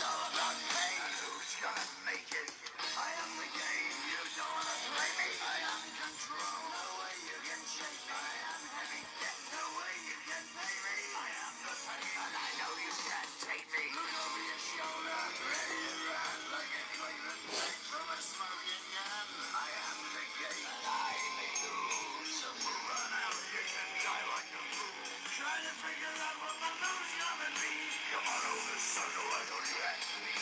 all about me. Who's gonna make it? I am the game. You don't wanna play me. I am control. No way you can shake me. I am heavy debt. No way you can pay me. I am the pain, and I know you can't take me. Look over your shoulder, ready to run like a Cleveland tank from a smoking gun. I am the gate, and I may lose. So move on out, you can die like a fool. Trying to figure out what my move's gonna be. Come on over, sucker, why don't you ask me?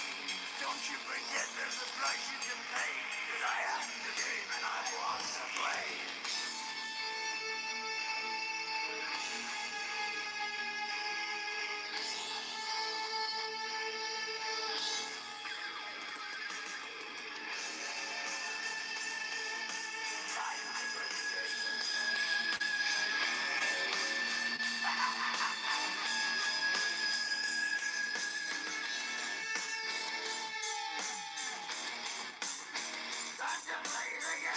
Don't you forget there's a price you can pay. Cause I am the game and I want to play. Time to play the game.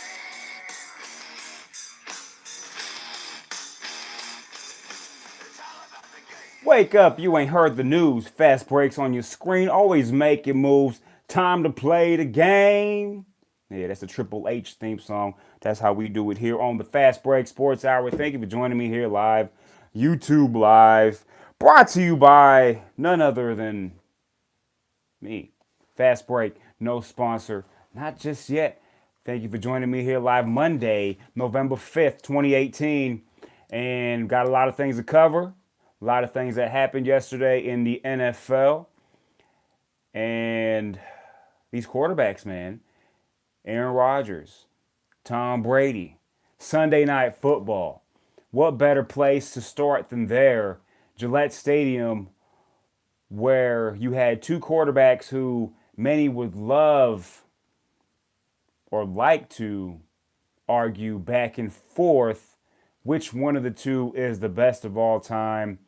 It's all about the game. Wake up, you ain't heard the news. Fast breaks on your screen, always making moves. Time to play the game. Yeah, that's the Triple H theme song. That's how we do it here on the Fast Break Sports Hour. Thank you for joining me here live, YouTube Live. Brought to you by none other than me. Fast Break, no sponsor, not just yet. Thank you for joining me here live Monday, November 5th, 2018. And got a lot of things to cover, a lot of things that happened yesterday in the NFL. And these quarterbacks, man, Aaron Rodgers, Tom Brady, Sunday Night Football. What better place to start than there? Gillette Stadium, where you had two quarterbacks who many would love or like to argue back and forth which one of the two is the best of all time.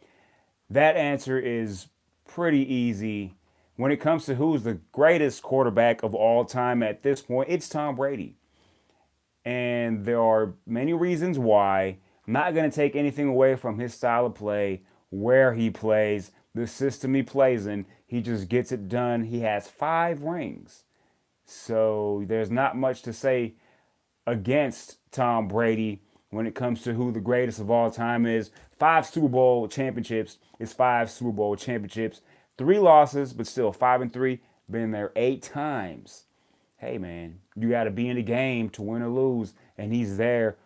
That answer is pretty easy. When it comes to who's the greatest quarterback of all time at this point, it's Tom Brady. And there are many reasons why. I'm not going to take anything away from his style of play, where he plays, the system he plays in. He just gets it done. He has 5 rings. So there's not much to say against Tom Brady when it comes to who the greatest of all time is. 5 Super Bowl championships is 5 Super Bowl championships. 3 losses, but still 5-3. Been there 8 times. Hey, man, you got to be in the game to win or lose. And he's there,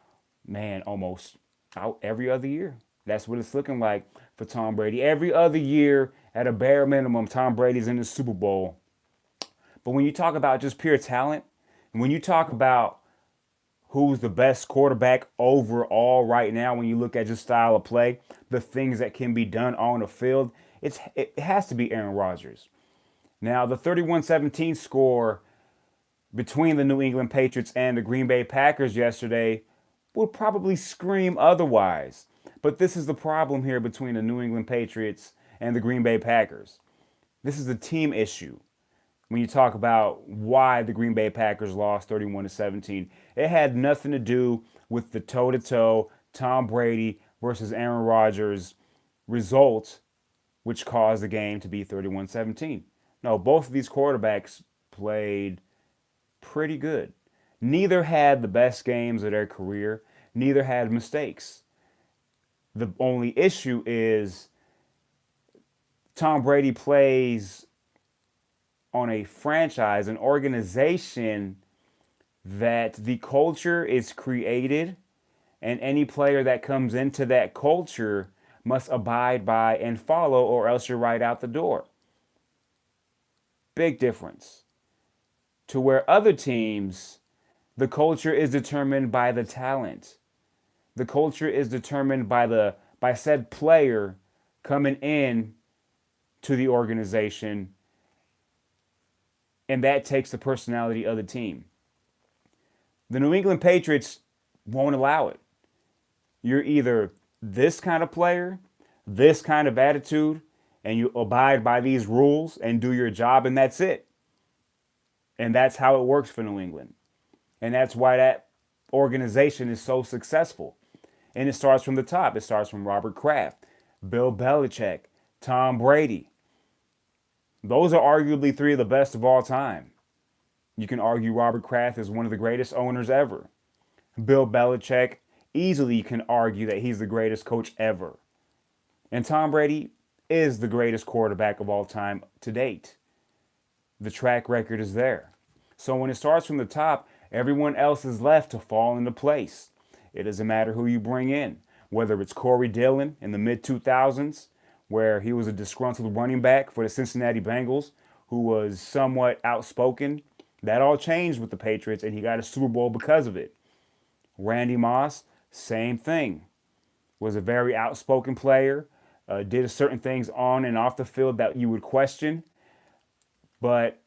man, almost out every other year. That's what it's looking like for Tom Brady. Every other year, at a bare minimum, Tom Brady's in the Super Bowl. But when you talk about just pure talent, and when you talk about who's the best quarterback overall right now, when you look at just style of play, the things that can be done on the field, it has to be Aaron Rodgers. Now, the 31-17 score between the New England Patriots and the Green Bay Packers yesterday would probably scream otherwise. But this is the problem here between the New England Patriots and the Green Bay Packers. This is a team issue. When you talk about why the Green Bay Packers lost 31-17, it had nothing to do with the toe-to-toe Tom Brady versus Aaron Rodgers result, which caused the game to be 31-17. No, both of these quarterbacks played pretty good. Neither had the best games of their career. Neither had mistakes. The only issue is Tom Brady plays on a franchise, an organization that the culture is created, and any player that comes into that culture must abide by and follow, or else you're right out the door. Big difference. To where other teams, the culture is determined by the talent. The culture is determined by said player coming in to the organization, and that takes the personality of the team. The New England Patriots won't allow it. You're either this kind of player, this kind of attitude, and you abide by these rules and do your job, and that's it. And that's how it works for New England. And that's why that organization is so successful. And it starts from the top. It starts from Robert Kraft, Bill Belichick, Tom Brady. Those are arguably three of the best of all time. You can argue Robert Kraft is one of the greatest owners ever. Bill Belichick, easily you can argue that he's the greatest coach ever. And Tom Brady is the greatest quarterback of all time to date. The track record is there. So when it starts from the top, everyone else is left to fall into place. It doesn't matter who you bring in, whether it's Corey Dillon in the mid 2000s, where he was a disgruntled running back for the Cincinnati Bengals, who was somewhat outspoken. That all changed with the Patriots, and he got a Super Bowl because of it. Randy Moss, same thing. Was a very outspoken player, did certain things on and off the field that you would question. But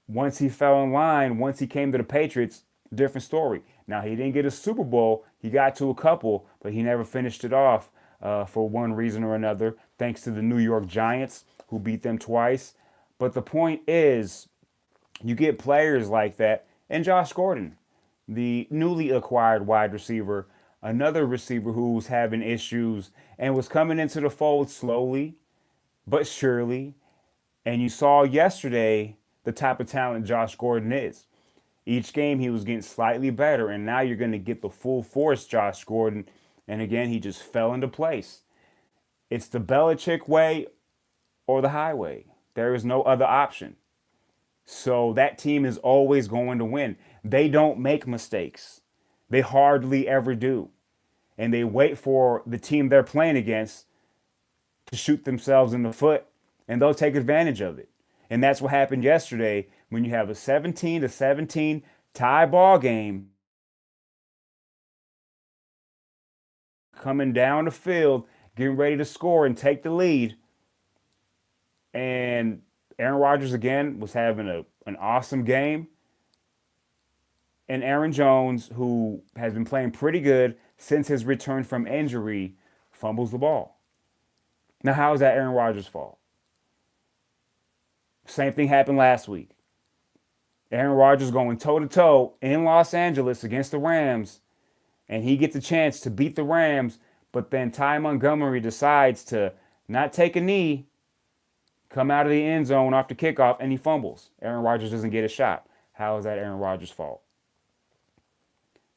once he fell in line, once he came to the Patriots, different story. Now, he didn't get a Super Bowl. He got to a couple, but he never finished it off for one reason or another, thanks to the New York Giants, who beat them twice. But the point is, you get players like that, and Josh Gordon, the newly acquired wide receiver, another receiver who's having issues and was coming into the fold slowly but surely. And you saw yesterday the type of talent Josh Gordon is. Each game he was getting slightly better, and now you're going to get the full force Josh Gordon. And again, he just fell into place. It's the Belichick way or the highway. There is no other option. So that team is always going to win. They don't make mistakes. They hardly ever do. And they wait for the team they're playing against to shoot themselves in the foot, and they'll take advantage of it. And that's what happened yesterday when you have a 17-17 tie ball game coming down the field, getting ready to score and take the lead. And Aaron Rodgers again was having an awesome game. And Aaron Jones, who has been playing pretty good since his return from injury, fumbles the ball. Now, how is that Aaron Rodgers' fault? Same thing happened last week. Aaron Rodgers going toe-to-toe in Los Angeles against the Rams, and he gets a chance to beat the Rams, but then Ty Montgomery decides to not take a knee, come out of the end zone after kickoff, and he fumbles. Aaron Rodgers doesn't get a shot. How is that Aaron Rodgers' fault?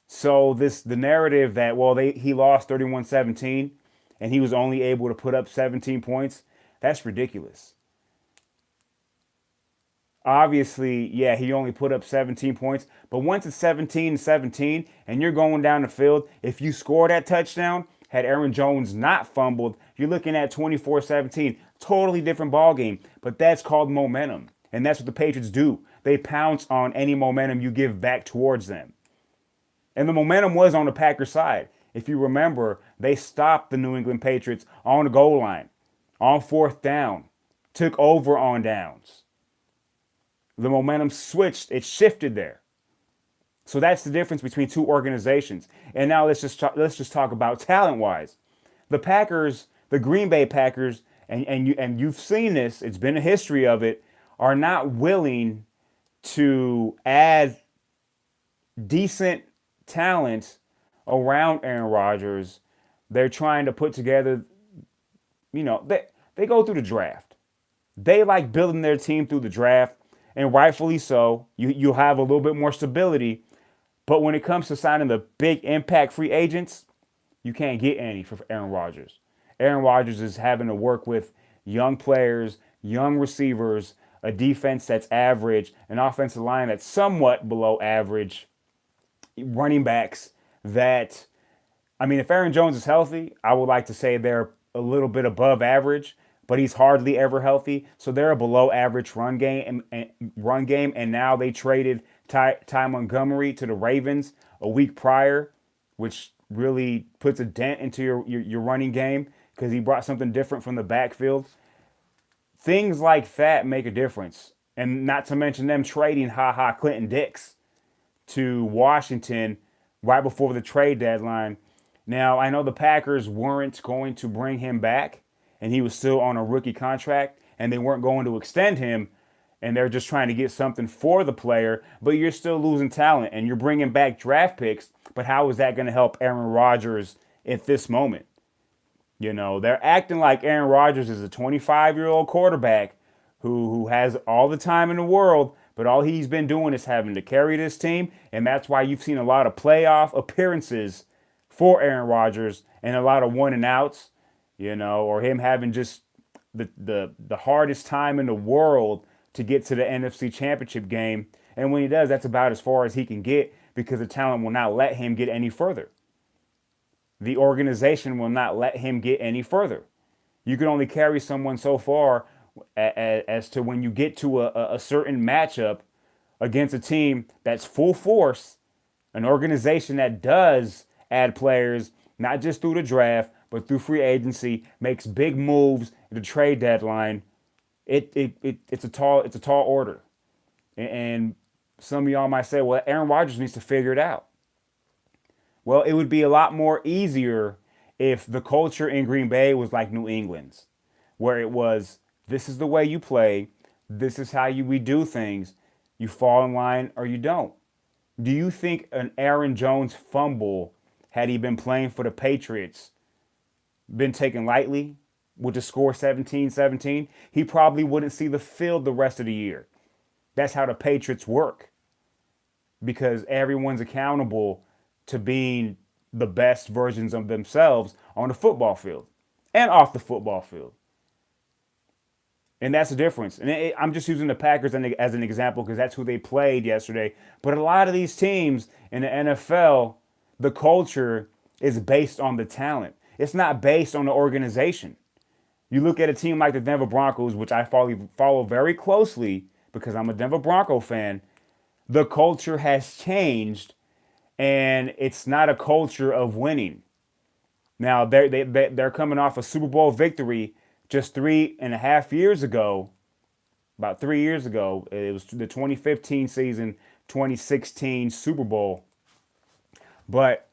So the narrative that, well, he lost 31-17 and he was only able to put up 17 points, that's ridiculous. Obviously, yeah, he only put up 17 points, but once it's 17-17 and you're going down the field, if you score that touchdown, had Aaron Jones not fumbled, you're looking at 24-17, totally different ball game. But that's called momentum, and that's what the Patriots do. They pounce on any momentum you give back towards them. And the momentum was on the Packers side. If you remember, they stopped the New England Patriots on the goal line, on fourth down, took over on downs. The momentum switched, it shifted there. So that's the difference between two organizations. And now let's just talk about talent-wise. The Packers, the Green Bay Packers, and you've seen this, it's been a history of it, are not willing to add decent talent around Aaron Rodgers. They're trying to put together, they go through the draft. They like building their team through the draft, and rightfully so. You'll have a little bit more stability. But when it comes to signing the big impact free agents, you can't get any for Aaron Rodgers. Aaron Rodgers is having to work with young players, young receivers, a defense that's average, an offensive line that's somewhat below average, running backs that, if Aaron Jones is healthy, I would like to say they're a little bit above average, but he's hardly ever healthy. So they're a below average run game, and now they traded Ty Montgomery to the Ravens a week prior, which really puts a dent into your running game because he brought something different from the backfield. Things like that make a difference. And not to mention them trading Clinton Dix to Washington right before the trade deadline. Now, I know the Packers weren't going to bring him back, and he was still on a rookie contract, and they weren't going to extend him, and they're just trying to get something for the player, but you're still losing talent, and you're bringing back draft picks, but how is that going to help Aaron Rodgers at this moment? They're acting like Aaron Rodgers is a 25-year-old quarterback who has all the time in the world, but all he's been doing is having to carry this team, and that's why you've seen a lot of playoff appearances for Aaron Rodgers and a lot of one and outs, or him having just the hardest time in the world to get to the NFC Championship game. And when he does, that's about as far as he can get because the talent will not let him get any further. The organization will not let him get any further. You can only carry someone so far as to when you get to a certain matchup against a team that's full force, an organization that does add players, not just through the draft, but through free agency, makes big moves at the trade deadline. It's a tall order. And some of y'all might say, well, Aaron Rodgers needs to figure it out. Well, it would be a lot more easier if the culture in Green Bay was like New England's, where it was, this is the way you play, this is how we do things, you fall in line or you don't. Do you think an Aaron Jones fumble, had he been playing for the Patriots, been taken lightly with the score 17-17? He probably wouldn't see the field the rest of the year. That's how the Patriots work, because everyone's accountable to being the best versions of themselves on the football field and off the football field. And that's the difference. And I'm just using the Packers as an example because that's who they played yesterday. But a lot of these teams in the NFL, the culture is based on the talent. It's not based on the organization. You look at a team like the Denver Broncos, which I follow very closely because I'm a Denver Bronco fan. The culture has changed, and it's not a culture of winning. Now, they're coming off a Super Bowl victory just 3.5 years ago. About 3 years ago, it was the 2015 season, 2016 Super Bowl. But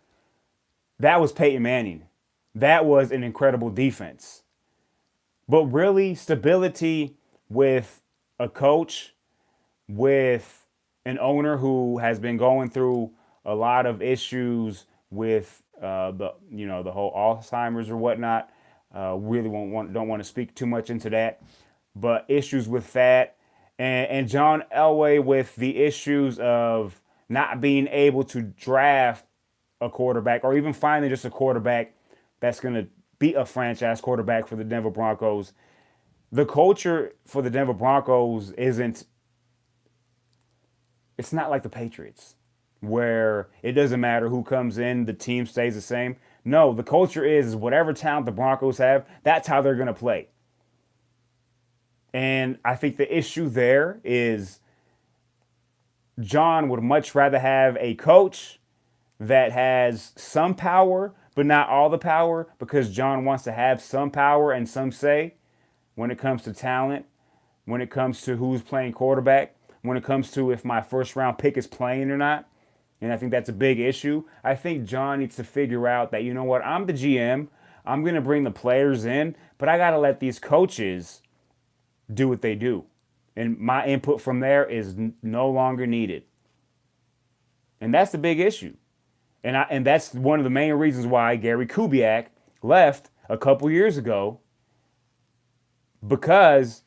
that was Peyton Manning. That was an incredible defense. But really, stability with a coach, with an owner who has been going through a lot of issues with the whole Alzheimer's or whatnot. Really don't want to speak too much into that, but issues with that, and John Elway with the issues of not being able to draft a quarterback or even finding just a quarterback that's going to be a franchise quarterback for the Denver Broncos. The culture for the Denver Broncos it's not like the Patriots, where it doesn't matter who comes in, the team stays the same. No, the culture is whatever talent the Broncos have, that's how they're going to play. And I think the issue there is John would much rather have a coach that has some power, but not all the power, because John wants to have some power and some say when it comes to talent, when it comes to who's playing quarterback, when it comes to if my first round pick is playing or not. And I think that's a big issue. I think John needs to figure out that, you know what, I'm the GM. I'm going to bring the players in, but I got to let these coaches do what they do. And my input from there is no longer needed. And that's the big issue. And that's one of the main reasons why Gary Kubiak left a couple years ago, because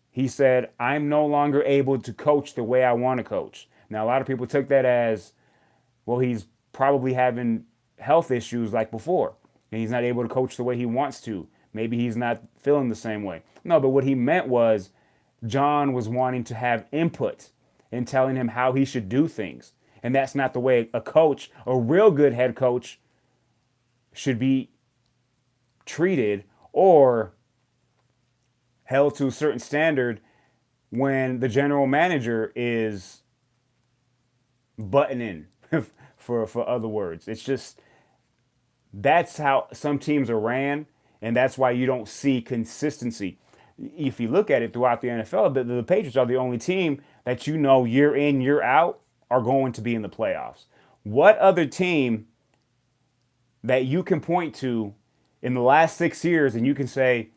he said, I'm no longer able to coach the way I want to coach. Now, a lot of people took that as, well, he's probably having health issues like before, and he's not able to coach the way he wants to. Maybe he's not feeling the same way. No, but what he meant was John was wanting to have input and telling him how he should do things. And that's not the way a coach, a real good head coach, should be treated or held to a certain standard when the general manager is butting in, for other words. It's just, that's how some teams are ran, and that's why you don't see consistency. If you look at it throughout the NFL, the Patriots are the only team that year in, year out are going to be in the playoffs. What other team that you can point to in the last 6 years and you can say,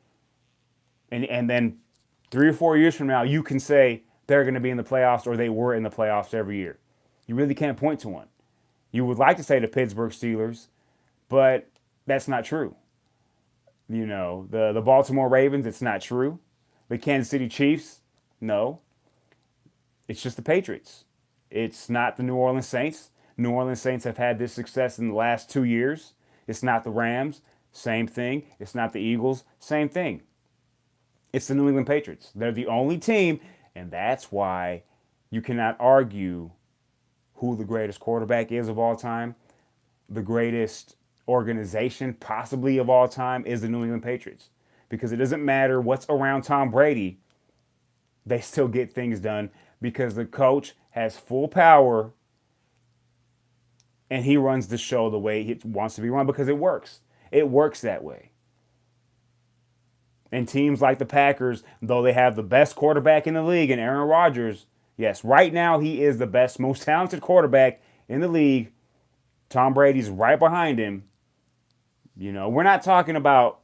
and then 3 or 4 years from now, you can say they're going to be in the playoffs or they were in the playoffs every year? You really can't point to one. You would like to say the Pittsburgh Steelers, but that's not true. The Baltimore Ravens, it's not true. The Kansas City Chiefs, No, it's just the Patriots. It's not the New Orleans Saints. New Orleans Saints have had this success in the last 2 years. It's not the Rams. Same thing. It's not the Eagles. Same thing. It's the New England Patriots. They're the only team, and that's why you cannot argue who the greatest quarterback is of all time. The greatest organization possibly of all time is the New England Patriots. Because it doesn't matter what's around Tom Brady, they still get things done because the coach has full power and he runs the show the way he wants to be run because it works. It works that way. And teams like the Packers, though they have the best quarterback in the league in Aaron Rodgers, yes, right now he is the best, most talented quarterback in the league. Tom Brady's right behind him. You know, we're not talking about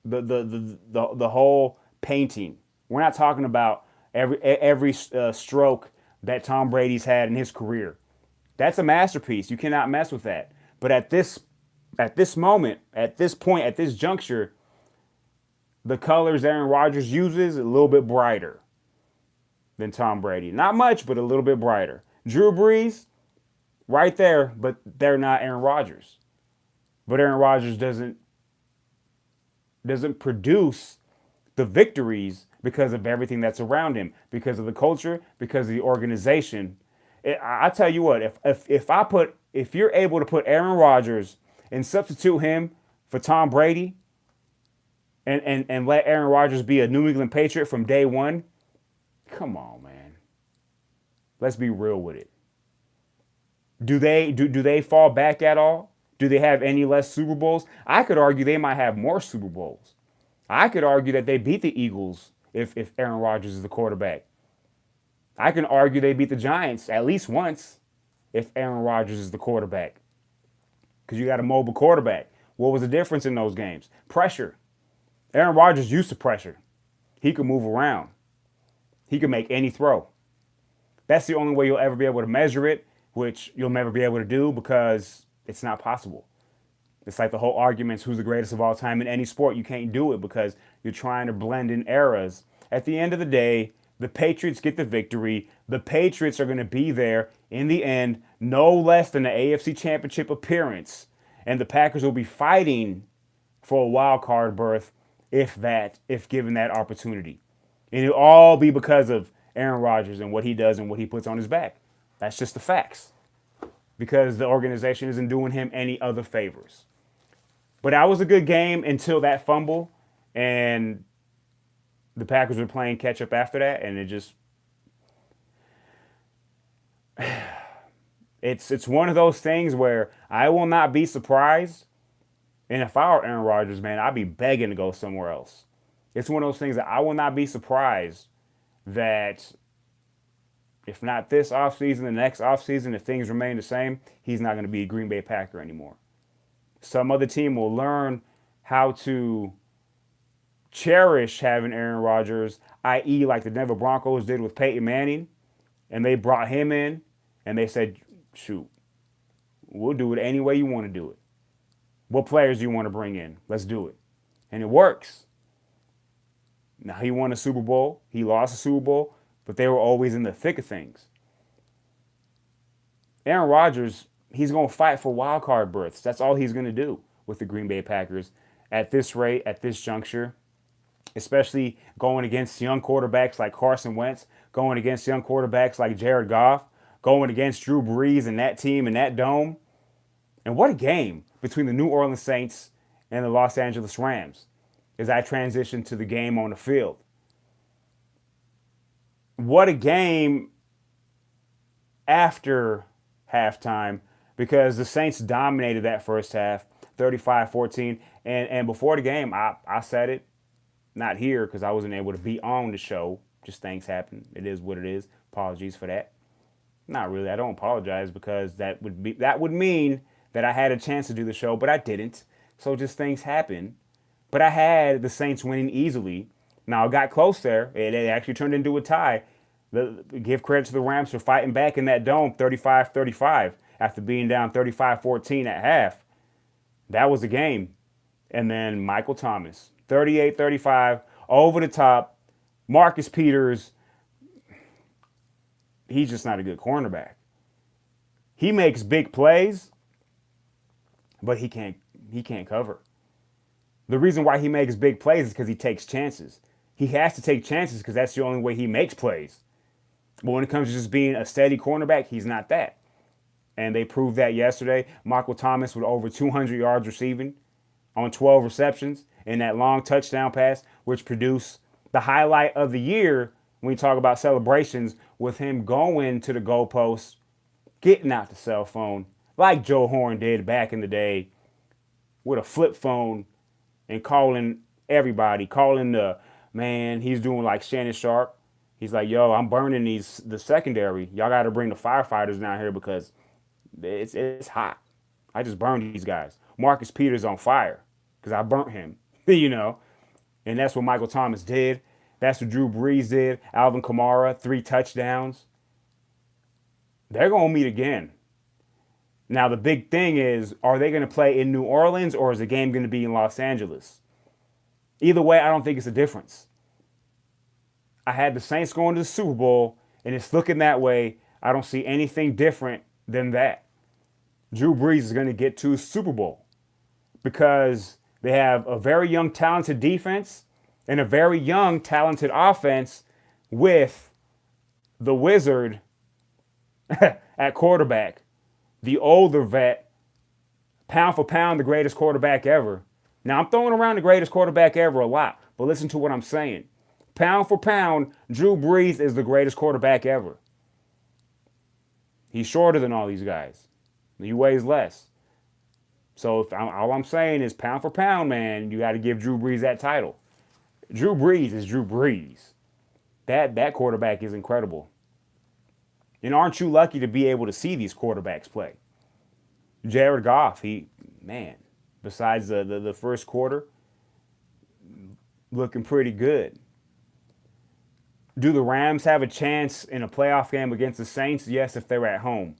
the whole painting. We're not talking about every stroke that Tom Brady's had in his career. That's a masterpiece. You cannot mess with that. But at this moment, at this point, at this juncture, the colors Aaron Rodgers uses a little bit brighter than Tom Brady. Not much, but a little bit brighter. Drew Brees, right there, but they're not Aaron Rodgers. But Aaron Rodgers doesn't produce the victories because of everything that's around him, because of the culture, because of the organization. I tell you what, if you're able to put Aaron Rodgers and substitute him for Tom Brady and let Aaron Rodgers be a New England Patriot from day one, come on, man. Let's be real with it. Do they fall back at all? Do they have any less Super Bowls? I could argue they might have more Super Bowls. I could argue that they beat the Eagles if Aaron Rodgers is the quarterback. I can argue they beat the Giants at least once if Aaron Rodgers is the quarterback. Because you got a mobile quarterback. What was the difference in those games? Pressure. Aaron Rodgers used to pressure. He could move around. He could make any throw. That's the only way you'll ever be able to measure it, which you'll never be able to do because it's not possible. It's like the whole arguments, who's the greatest of all time in any sport. You can't do it because you're trying to blend in eras. At the end of the day, the Patriots get the victory. The Patriots are going to be there in the end, no less than the AFC Championship appearance. And the Packers will be fighting for a wild card berth if given that opportunity. And it'll all be because of Aaron Rodgers and what he does and what he puts on his back. That's just the facts. Because the organization isn't doing him any other favors. But that was a good game until that fumble, and the Packers were playing catch up after that, and it just it's one of those things where I will not be surprised. And if I were Aaron Rodgers, man, I'd be begging to go somewhere else. It's one of those things that I will not be surprised that if not this offseason, the next offseason, if things remain the same, he's not going to be a Green Bay Packer anymore. Some other team will learn how to cherish having Aaron Rodgers, i.e. like the Denver Broncos did with Peyton Manning, and they brought him in, and they said, shoot, we'll do it any way you want to do it. What players do you want to bring in? Let's do it. And it works. Now, he won a Super Bowl. He lost a Super Bowl, but they were always in the thick of things. Aaron Rodgers, he's going to fight for wild card berths. That's all he's going to do with the Green Bay Packers at this rate, at this juncture, especially going against young quarterbacks like Carson Wentz, going against young quarterbacks like Jared Goff, going against Drew Brees and that team and that dome. And what a game between the New Orleans Saints and the Los Angeles Rams as I transition to the game on the field. What a game after halftime, because the Saints dominated that first half, 35-14. And before the game, I said it, not here because I wasn't able to be on the show. Just things happen. It is what it is. Apologies for that. Not really. I don't apologize because that would mean that I had a chance to do the show, but I didn't. So just things happen. But I had the Saints winning easily. Now, it got close there. It actually turned into a tie. Give credit to the Rams for fighting back in that dome 35-35 after being down 35-14 at half. That was the game. And then Michael Thomas, 38-35, over the top, Marcus Peters, he's just not a good cornerback. He makes big plays, but he can't cover. The reason why he makes big plays is because he takes chances. He has to take chances because that's the only way he makes plays. But when it comes to just being a steady cornerback, he's not that. And they proved that yesterday. Michael Thomas with over 200 yards receiving on 12 receptions and that long touchdown pass, which produced the highlight of the year when we talk about celebrations, with him going to the goalpost, getting out the cell phone like Joe Horn did back in the day with a flip phone and calling everybody, calling the man. He's doing like Shannon Sharp. He's like, yo, I'm burning the secondary. Y'all got to bring the firefighters down here because it's hot. I just burned these guys. Marcus Peters on fire because I burnt him, you know. And that's what Michael Thomas did. That's what Drew Brees did. Alvin Kamara, 3 touchdowns. They're going to meet again. Now, the big thing is, are they going to play in New Orleans or is the game going to be in Los Angeles? Either way, I don't think it's a difference. I had the Saints going to the Super Bowl, and it's looking that way. I don't see anything different than that. Drew Brees is going to get to Super Bowl because they have a very young, talented defense and a very young, talented offense with the wizard at quarterback, the older vet, pound for pound, the greatest quarterback ever. Now, I'm throwing around the greatest quarterback ever a lot, but listen to what I'm saying. Pound for pound, Drew Brees is the greatest quarterback ever. He's shorter than all these guys. He weighs less. So all I'm saying is pound for pound, man, you got to give Drew Brees that title. Drew Brees is Drew Brees. That quarterback is incredible. And aren't you lucky to be able to see these quarterbacks play? Jared Goff, besides the first quarter, looking pretty good. Do the Rams have a chance in a playoff game against the Saints? Yes, if they're at home.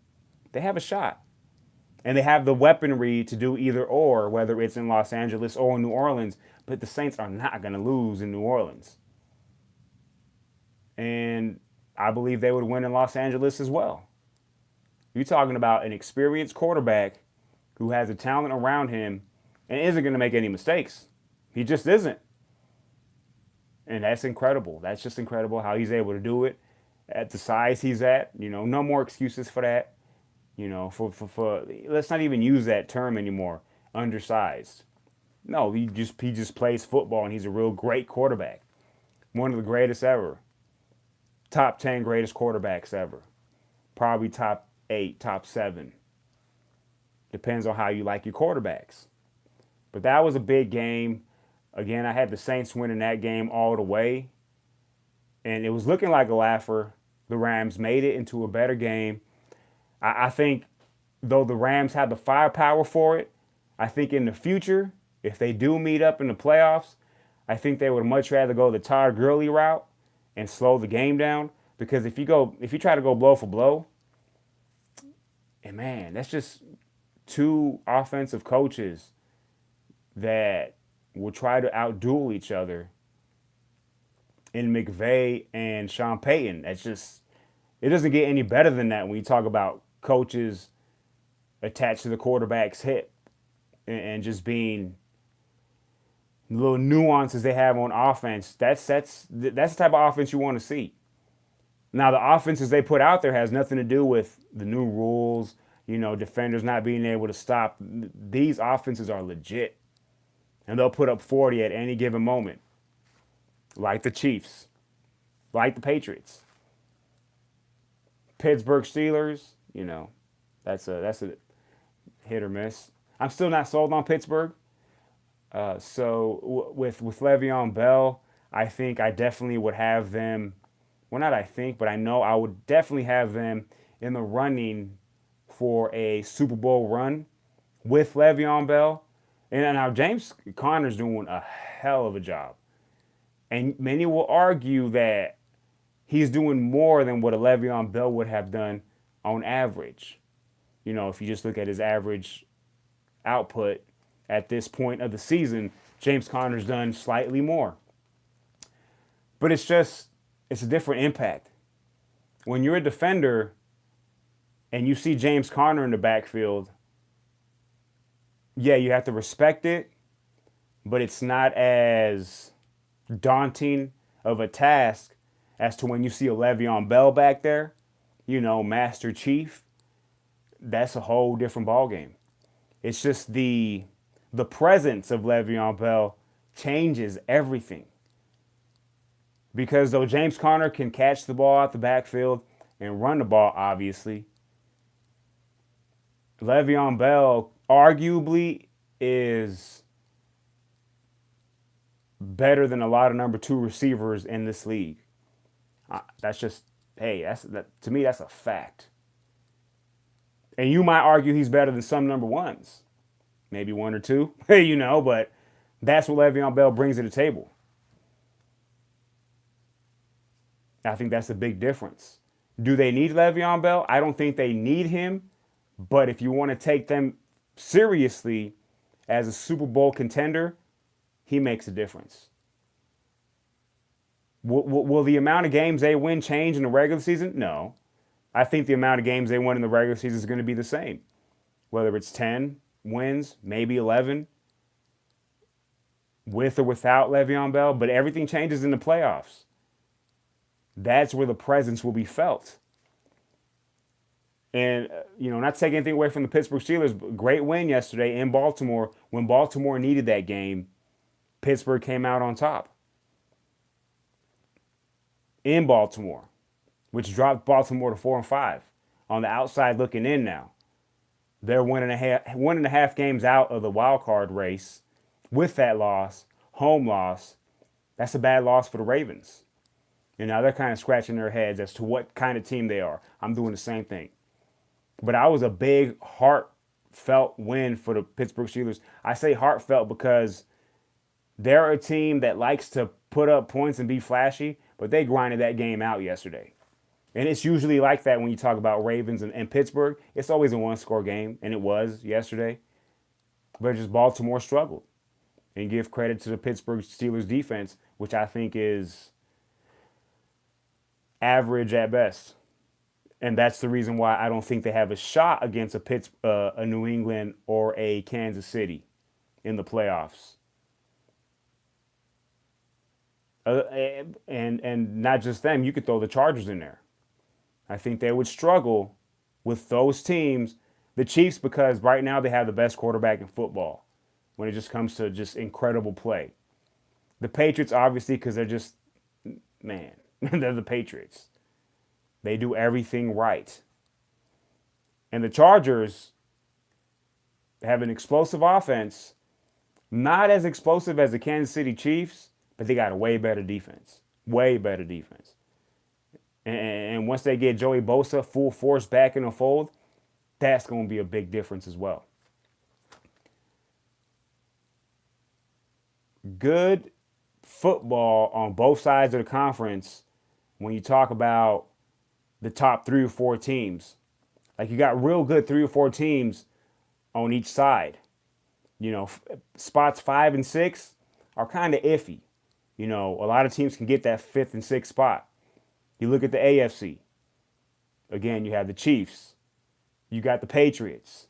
They have a shot. And they have the weaponry to do either or, whether it's in Los Angeles or in New Orleans. But the Saints are not going to lose in New Orleans. And I believe they would win in Los Angeles as well. You're talking about an experienced quarterback who has the talent around him and isn't going to make any mistakes. He just isn't. And that's incredible. That's just incredible how he's able to do it at the size he's at. You know, no more excuses for that. You know, for let's not even use that term anymore. Undersized. No, he just plays football and he's a real great quarterback. One of the greatest ever. Top 10 greatest quarterbacks ever. Probably top 8, top 7. Depends on how you like your quarterbacks. But that was a big game. Again, I had the Saints winning that game all the way. And it was looking like a laugher. The Rams made it into a better game. I think, though the Rams have the firepower for it, I think in the future, if they do meet up in the playoffs, I think they would much rather go the Todd Gurley route and slow the game down. Because if you try to go blow for blow, and man, that's just 2 offensive coaches that will try to outduel each other in McVay and Sean Payton. It doesn't get any better than that when you talk about coaches attached to the quarterback's hip and just being little nuances they have on offense. That's the type of offense you want to see. Now, the offenses they put out there has nothing to do with the new rules, defenders not being able to stop. These offenses are legit. And they'll put up 40 at any given moment. Like the Chiefs. Like the Patriots. Pittsburgh Steelers, that's a hit or miss. I'm still not sold on Pittsburgh. So with Le'Veon Bell, I think I definitely would have them. Well, not I think, but I know I would definitely have them in the running for a Super Bowl run with Le'Veon Bell. And now James Conner's doing a hell of a job. And many will argue that he's doing more than what a Le'Veon Bell would have done on average. If you just look at his average output at this point of the season, James Conner's done slightly more. But it's a different impact. When you're a defender and you see James Conner in the backfield, yeah, you have to respect it, but it's not as daunting of a task as to when you see a Le'Veon Bell back there, Master Chief. That's a whole different ballgame. It's just the presence of Le'Veon Bell changes everything. Because though James Conner can catch the ball out the backfield and run the ball, obviously, Le'Veon Bell arguably is better than a lot of number 2 receivers in this league. That's just, hey, to me, that's a fact. And you might argue he's better than some number 1s. Maybe 1 or 2, but that's what Le'Veon Bell brings to the table. I think that's a big difference. Do they need Le'Veon Bell? I don't think they need him. But if you want to take them seriously as a Super Bowl contender, he makes a difference. Will the amount of games they win change in the regular season? No. I think the amount of games they win in the regular season is going to be the same. Whether it's 10 wins, maybe 11, with or without Le'Veon Bell. But everything changes in the playoffs. That's where the presence will be felt. And, not taking anything away from the Pittsburgh Steelers, but great win yesterday in Baltimore. When Baltimore needed that game, Pittsburgh came out on top. In Baltimore, which dropped Baltimore to 4-5. On the outside looking in now. They're 1.5 games out of the wild card race with that loss, home loss. That's a bad loss for the Ravens. And now they're kind of scratching their heads as to what kind of team they are. I'm doing the same thing. But I was a big heartfelt win for the Pittsburgh Steelers. I say heartfelt because they're a team that likes to put up points and be flashy, but they grinded that game out yesterday. And it's usually like that when you talk about Ravens and Pittsburgh. It's always a one-score game, and it was yesterday. But just Baltimore struggled. And give credit to the Pittsburgh Steelers defense, which I think is average at best. And that's the reason why I don't think they have a shot against a New England or a Kansas City in the playoffs. And not just them, you could throw the Chargers in there. I think they would struggle with those teams. The Chiefs, because right now they have the best quarterback in football when it just comes to just incredible play. The Patriots, obviously, because they're just, man, they're the Patriots. They do everything right. And the Chargers have an explosive offense, not as explosive as the Kansas City Chiefs, but they got a way better defense. Way better defense. And once they get Joey Bosa full force back in the fold, that's going to be a big difference as well. Good football on both sides of the conference when you talk about the top 3 or 4 teams. Like, you got real good 3 or 4 teams on each side. Spots 5 and 6 are kind of iffy. A lot of teams can get that 5th and 6th spot. You look at the AFC. Again, you have the Chiefs. You got the Patriots.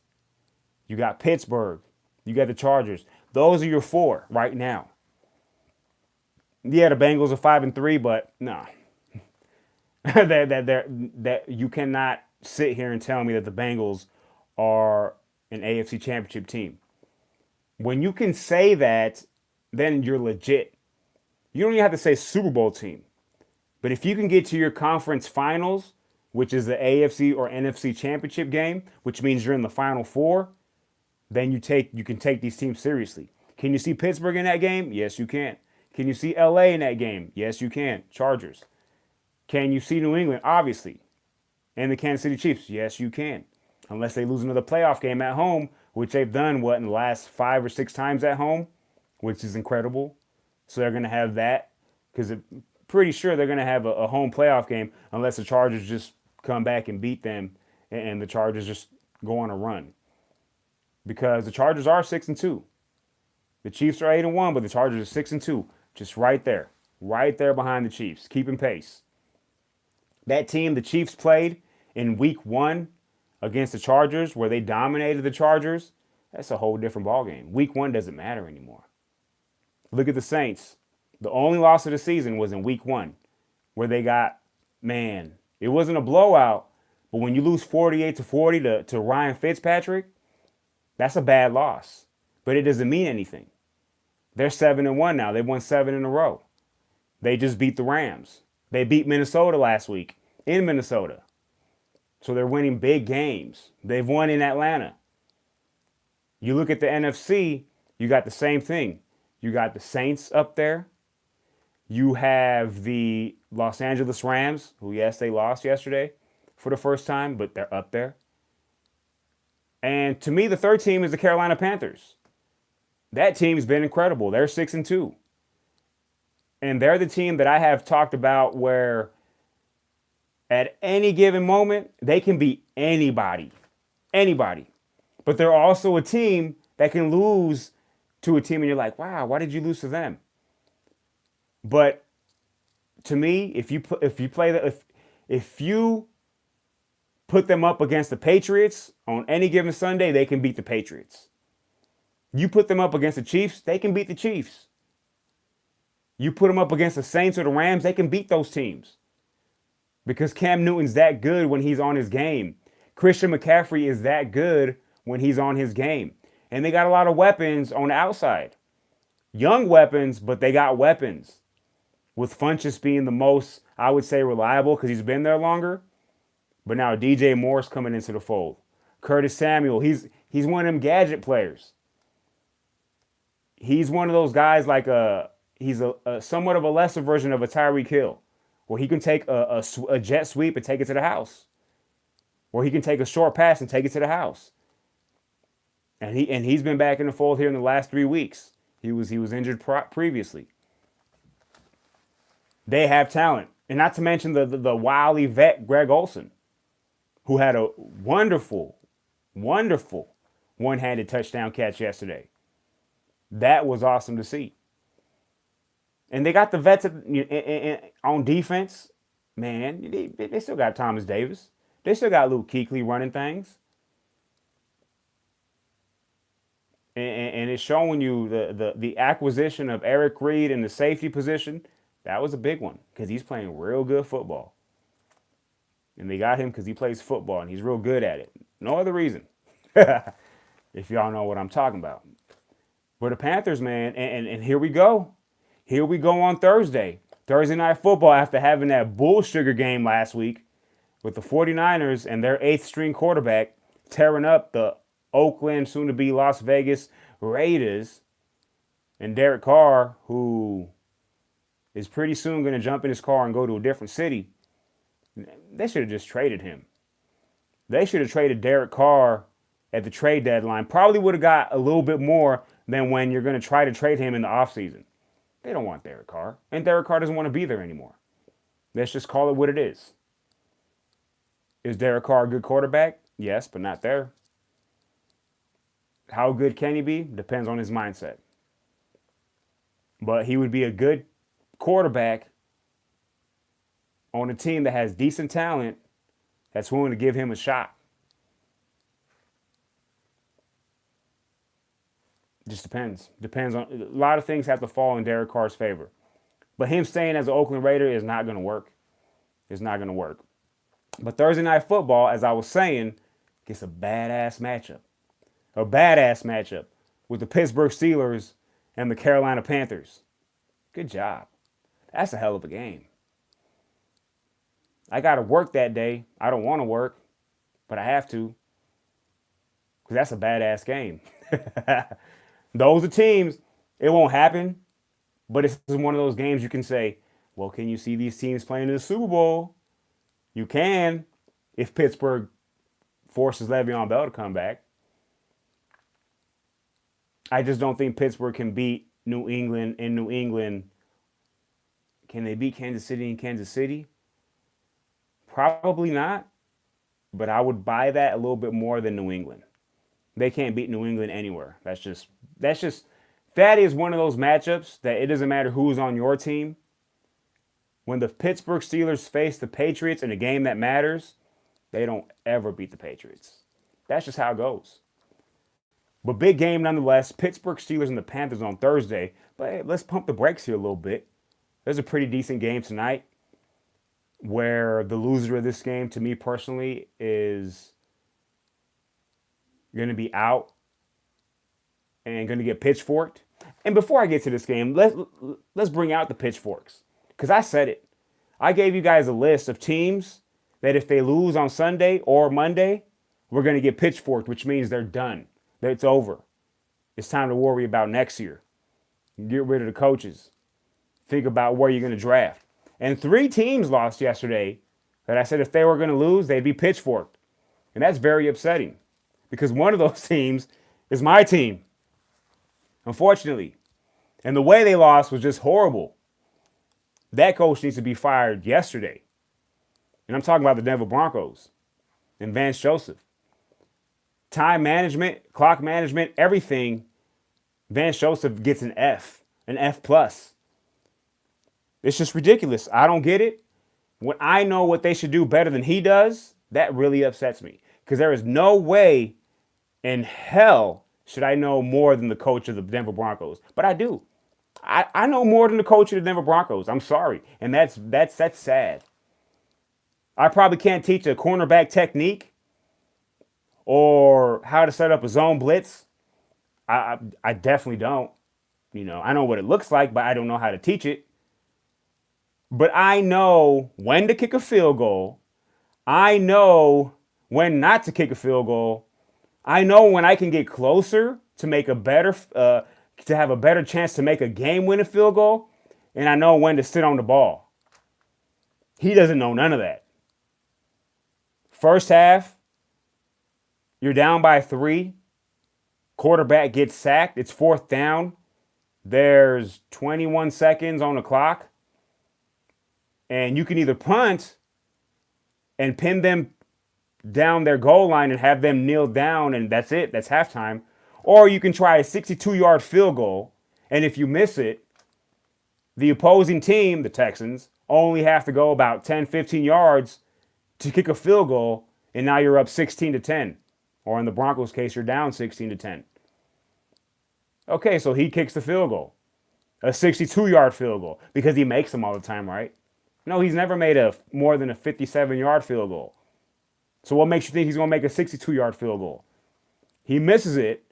You got Pittsburgh. You got the Chargers. Those are your 4 right now. Yeah, the Bengals are 5 and 3, but nah. that you cannot sit here and tell me that the Bengals are an AFC championship team. When you can say that, then you're legit. You don't even have to say Super Bowl team. But if you can get to your conference finals, which is the AFC or NFC championship game, which means you're in the final 4, then you can take these teams seriously. Can you see Pittsburgh in that game? Yes, you can. Can you see LA in that game? Yes, you can. Chargers. Can you see New England? Obviously. And the Kansas City Chiefs? Yes, you can. Unless they lose another playoff game at home, which they've done, in the last 5 or 6 times at home, which is incredible. So they're going to have that, because I'm pretty sure they're going to have a home playoff game unless the Chargers just come back and beat them and the Chargers just go on a run. Because the Chargers are 6 and 2. The Chiefs are 8 and 1, but the Chargers are 6 and 2. Just right there. right there behind the Chiefs, keeping pace. That team the Chiefs played in week 1 against the Chargers, where they dominated the Chargers, that's a whole different ballgame. Week 1 doesn't matter anymore. Look at the Saints. The only loss of the season was in week 1, where they got, man, it wasn't a blowout, but when you lose 48-40 to Ryan Fitzpatrick, that's a bad loss. But it doesn't mean anything. They're 7-1 now. They've won 7 in a row. They just beat the Rams. They beat Minnesota last week in Minnesota. So they're winning big games. They've won in Atlanta. You look at the NFC, you got the same thing. You got the Saints up there. You have the Los Angeles Rams, who, yes, they lost yesterday for the first time, but they're up there. And to me, the third team is the Carolina Panthers. That team's been incredible. They're 6-2. And they're the team that I have talked about where at any given moment, they can beat anybody. Anybody. But they're also a team that can lose to a team and you're like, wow, why did you lose to them? But to me, if you put them up against the Patriots on any given Sunday, they can beat the Patriots. You put them up against the Chiefs, they can beat the Chiefs. You put them up against the Saints or the Rams, they can beat those teams. Because Cam Newton's that good when he's on his game. Christian McCaffrey is that good when he's on his game. And they got a lot of weapons on the outside. Young weapons, but they got weapons. With Funchess being the most, I would say, reliable because he's been there longer. But now DJ Moore's coming into the fold. Curtis Samuel, he's one of them gadget players. He's one of those guys like he's a somewhat of a lesser version of a Tyreek Hill, where he can take a jet sweep and take it to the house, or he can take a short pass and take it to the house. And he's been back in the fold here in the last 3 weeks. He was injured previously. They have talent, and not to mention the wily vet Greg Olsen, who had a wonderful one-handed touchdown catch yesterday. That was awesome to see. And they got the vets on defense. Man, they still got Thomas Davis. They still got Luke Kuechly running things. And it's showing you the acquisition of Eric Reed in the safety position. That was a big one because he's playing real good football. And they got him because he plays football and he's real good at it. No other reason. If y'all know what I'm talking about. But the Panthers, man, and here we go. Here we go on Thursday. Thursday Night Football after having that bull sugar game last week with the 49ers and their 8th string quarterback tearing up the Oakland, soon-to-be Las Vegas Raiders. And Derek Carr, who is pretty soon going to jump in his car and go to a different city. They should have just traded him. They should have traded Derek Carr at the trade deadline. Probably would have got a little bit more than when you're going to try to trade him in the offseason. They don't want Derek Carr. And Derek Carr doesn't want to be there anymore. Let's just call it what it is. Is Derek Carr a good quarterback? Yes, but not there. How good can he be? Depends on his mindset. But he would be a good quarterback on a team that has decent talent that's willing to give him a shot. Just depends. Depends on a lot of things have to fall in Derek Carr's favor. But him staying as an Oakland Raider is not going to work. It's not going to work. But Thursday Night Football, as I was saying, gets a badass matchup. A badass matchup with the Pittsburgh Steelers and the Carolina Panthers. Good job. That's a hell of a game. I got to work that day. I don't want to work, but I have to. Because that's a badass game. Those are teams. It won't happen, but it's one of those games you can say, well, can you see these teams playing in the Super Bowl? You can if Pittsburgh forces Le'Veon Bell to come back. I just don't think Pittsburgh can beat New England in New England. Can they beat Kansas City in Kansas City? Probably not, but I would buy that a little bit more than New England. They can't beat New England anywhere. That is one of those matchups that it doesn't matter who's on your team. When the Pittsburgh Steelers face the Patriots in a game that matters, they don't ever beat the Patriots. That's just how it goes. But big game nonetheless. Pittsburgh Steelers and the Panthers on Thursday. But hey, let's pump the brakes here a little bit. There's a pretty decent game tonight where the loser of this game, to me personally, is going to be out and going to get pitchforked. And before I get to this game, let's bring out the pitchforks. Because I said it. I gave you guys a list of teams that if they lose on Sunday or Monday, we're going to get pitchforked, which means they're done. It's over. It's time to worry about next year. Get rid of the coaches. Think about where you're going to draft. And 3 teams lost yesterday that I said if they were going to lose, they'd be pitchforked. And that's very upsetting because one of those teams is my team, unfortunately. And the way they lost was just horrible. That coach needs to be fired yesterday. And I'm talking about the Denver Broncos and Vance Joseph. Time management, clock management, everything. Vance Joseph gets an F plus. It's just ridiculous. I don't get it. When I know what they should do better than he does, that really upsets me. Because there is no way in hell should I know more than the coach of the Denver Broncos. But I do. I know more than the coach of the Denver Broncos. I'm sorry. And that's sad. I probably can't teach a cornerback technique or how to set up a zone blitz. I definitely don't. I know what it looks like, but I don't know how to teach it. But I know when to kick a field goal. I know when not to kick a field goal. I know when I can get closer to make a better, to have a better chance to make a game-winning field goal. And I know when to sit on the ball. He doesn't know none of that. First half, you're down by 3. Quarterback gets sacked. It's 4th down. There's 21 seconds on the clock. And you can either punt and pin them down their goal line and have them kneel down, and that's it. That's halftime. Or you can try a 62-yard field goal, and if you miss it, the opposing team, the Texans, only have to go about 10, 15 yards to kick a field goal, and now you're up 16-10. Or in the Broncos' case, you're down 16-10. Okay, so he kicks the field goal. A 62-yard field goal, because he makes them all the time, right? No, he's never made more than a 57-yard field goal. So what makes you think he's going to make a 62-yard field goal? He misses it,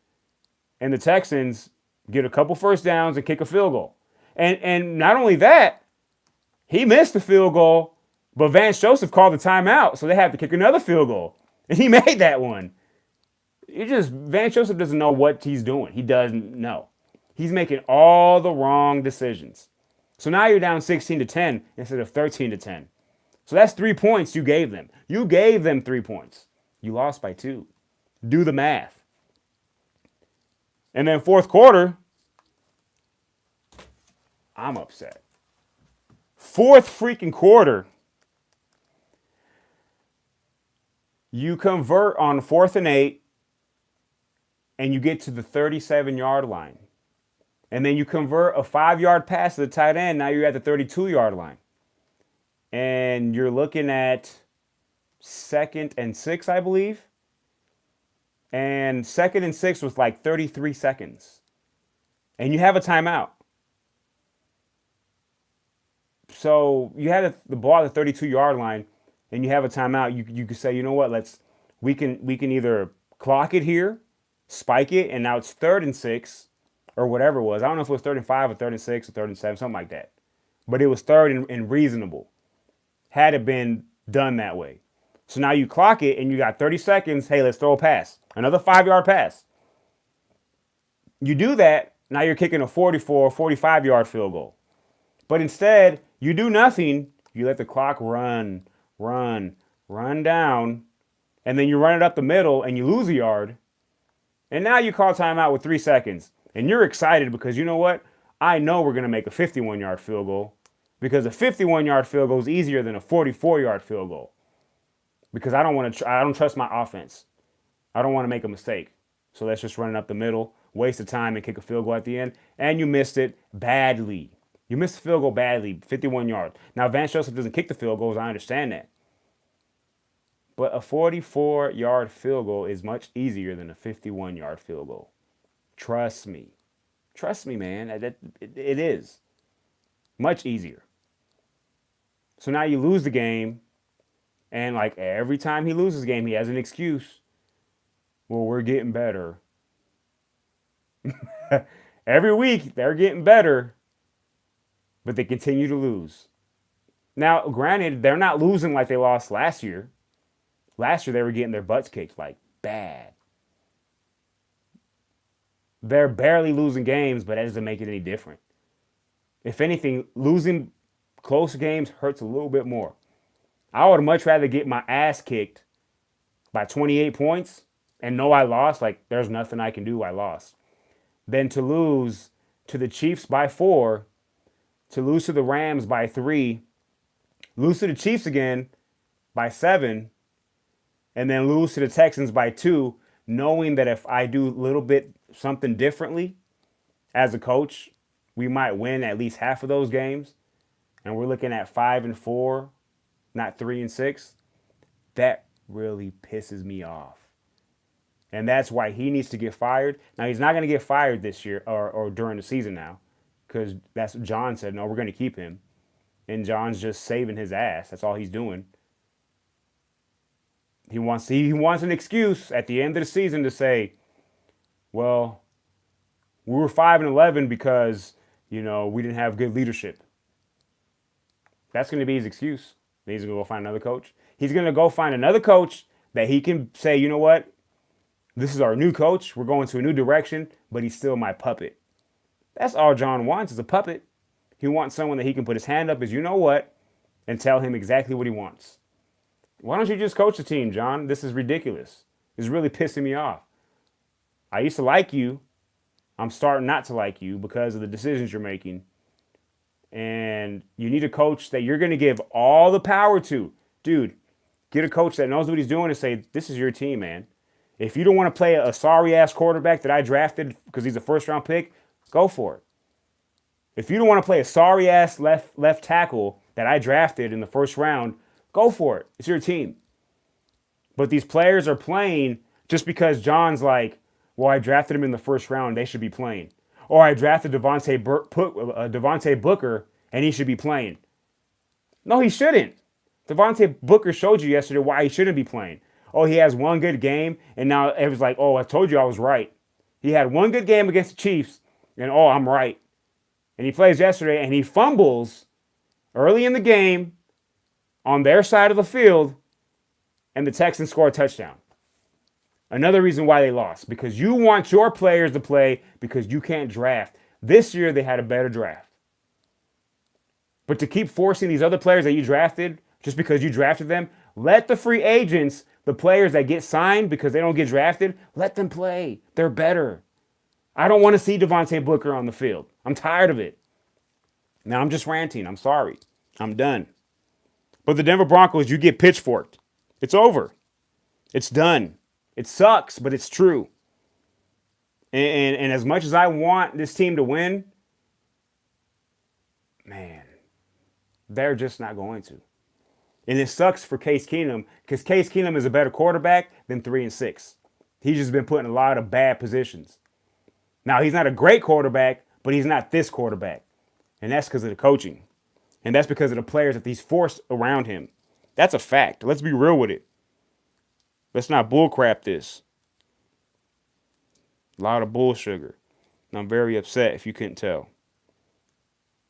and the Texans get a couple first downs and kick a field goal. And not only that, he missed the field goal, but Vance Joseph called the timeout, so they have to kick another field goal. And he made that one. Vance Joseph doesn't know what he's doing. He doesn't know. He's making all the wrong decisions. So now you're down 16-10 instead of 13-10. So that's 3 points you gave them. You gave them 3 points. You lost by 2. Do the math. And then 4th quarter, I'm upset. 4th freaking quarter, you convert on 4th and 8, and you get to the 37-yard line. And then you convert a 5-yard pass to the tight end. Now you're at the 32-yard line. And you're looking at 2nd and 6, I believe. And 2nd and 6 was like 33 seconds. And you have a timeout. So you had the ball at the 32-yard line, and you have a timeout. You could say, you know what? We can either clock it here, spike it, and now it's 3rd and 6. Or whatever it was. I don't know if it was 3rd and 5 or 3rd and 6 or 3rd and 7, something like that. But it was 3rd and reasonable. Had it been done that way. So now you clock it and you got 30 seconds. Hey, let's throw a pass. Another 5-yard pass. You do that, now you're kicking a 44, 45-yard field goal. But instead, you do nothing. You let the clock run down. And then you run it up the middle and you lose a yard. And now you call timeout with 3 seconds. And you're excited because you know what? I know we're going to make a 51-yard field goal because a 51-yard field goal is easier than a 44-yard field goal because I don't trust my offense. I don't want to make a mistake. So let's just run it up the middle, waste of time and kick a field goal at the end. And you missed it badly. You missed the field goal badly, 51 yards. Now, Vance Joseph doesn't kick the field goals. I understand that. But a 44-yard field goal is much easier than a 51-yard field goal. Trust me. Trust me, man. It is. Much easier. So now you lose the game, and like every time he loses a game, he has an excuse. Well, we're getting better. Every week, they're getting better, but they continue to lose. Now, granted, they're not losing like they lost last year. Last year, they were getting their butts kicked like bad. They're barely losing games, but that doesn't make it any different. If anything, losing close games hurts a little bit more. I would much rather get my ass kicked by 28 points and know I lost, like there's nothing I can do, I lost, than to lose to the Chiefs by 4, to lose to the Rams by 3, lose to the Chiefs again by 7, and then lose to the Texans by 2, knowing that if I do a little bit something differently as a coach, we might win at least half of those games. And we're looking at 5-4, not 3-6. That really pisses me off. And that's why he needs to get fired. Now, he's not going to get fired this year or during the season now, because that's what John said. No, we're going to keep him. And John's just saving his ass. That's all he's doing. He wants an excuse at the end of the season to say, well, we were 5-11 because, we didn't have good leadership. That's going to be his excuse. Then he's going to go find another coach. He's going to go find another coach that he can say, you know what? This is our new coach. We're going to a new direction, but he's still my puppet. That's all John wants is a puppet. He wants someone that he can put his hand up as you know what and tell him exactly what he wants. Why don't you just coach the team, John? This is ridiculous. It's really pissing me off. I used to like you. I'm starting not to like you because of the decisions you're making. And you need a coach that you're going to give all the power to. Dude, get a coach that knows what he's doing and say, this is your team, man. If you don't want to play a sorry-ass quarterback that I drafted because he's a first-round pick, go for it. If you don't want to play a sorry-ass left tackle that I drafted in the first round, go for it. It's your team. But these players are playing just because John's like, well, I drafted him in the first round, they should be playing. Or I drafted Devontae Booker, and he should be playing. No, he shouldn't. Devontae Booker showed you yesterday why he shouldn't be playing. Oh, he has one good game, and now it was like, oh, I told you I was right. He had one good game against the Chiefs, and oh, I'm right. And he plays yesterday, and he fumbles early in the game on their side of the field, and the Texans score a touchdown. Another reason why they lost, because you want your players to play because you can't draft. This year, they had a better draft. But to keep forcing these other players that you drafted just because you drafted them, let the free agents, the players that get signed because they don't get drafted, let them play. They're better. I don't want to see Devontae Booker on the field. I'm tired of it. Now, I'm just ranting. I'm sorry. I'm done. But the Denver Broncos, you get pitchforked. It's over. It's done. It sucks, but it's true. And as much as I want this team to win, man, they're just not going to. And it sucks for Case Keenum because Case Keenum is a better quarterback than 3-6. He's just been put in a lot of bad positions. Now, he's not a great quarterback, but he's not this quarterback. And that's because of the coaching. And that's because of the players that he's forced around him. That's a fact. Let's be real with it. Let's not bullcrap this. A lot of bull sugar. And I'm very upset if you couldn't tell.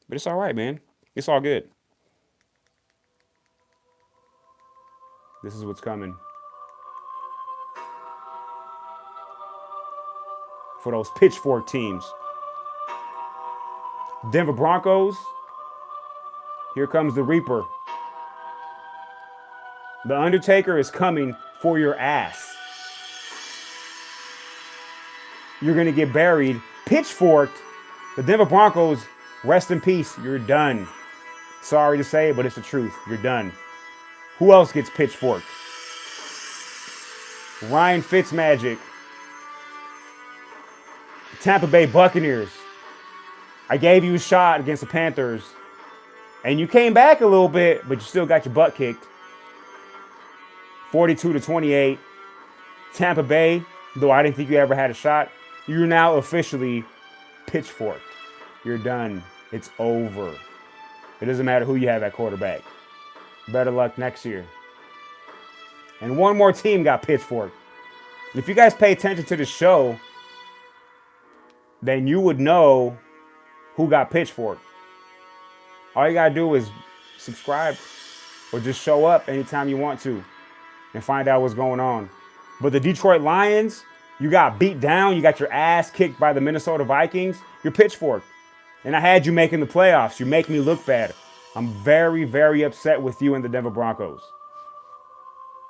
But it's all right, man. It's all good. This is what's coming. For those pitchfork teams. Denver Broncos. Here comes the Reaper. The Undertaker is coming for your ass. You're going to get buried, pitchforked. The Denver Broncos, rest in peace. You're done. Sorry to say it, but it's the truth. You're done. Who else gets pitchforked? Ryan Fitzmagic. Tampa Bay Buccaneers. I gave you a shot against the Panthers, and you came back a little bit, but you still got your butt kicked. 42-28. Tampa Bay, though I didn't think you ever had a shot, you're now officially pitchforked. You're done. It's over. It doesn't matter who you have at quarterback. Better luck next year. And one more team got pitchforked. If you guys pay attention to the show, then you would know who got pitchforked. All you gotta do is subscribe or just show up anytime you want to and find out what's going on. But the Detroit Lions, you got beat down. You got your ass kicked by the Minnesota Vikings. You're pitchforked. And I had you making the playoffs. You make me look bad. I'm very, very upset with you and the Denver Broncos.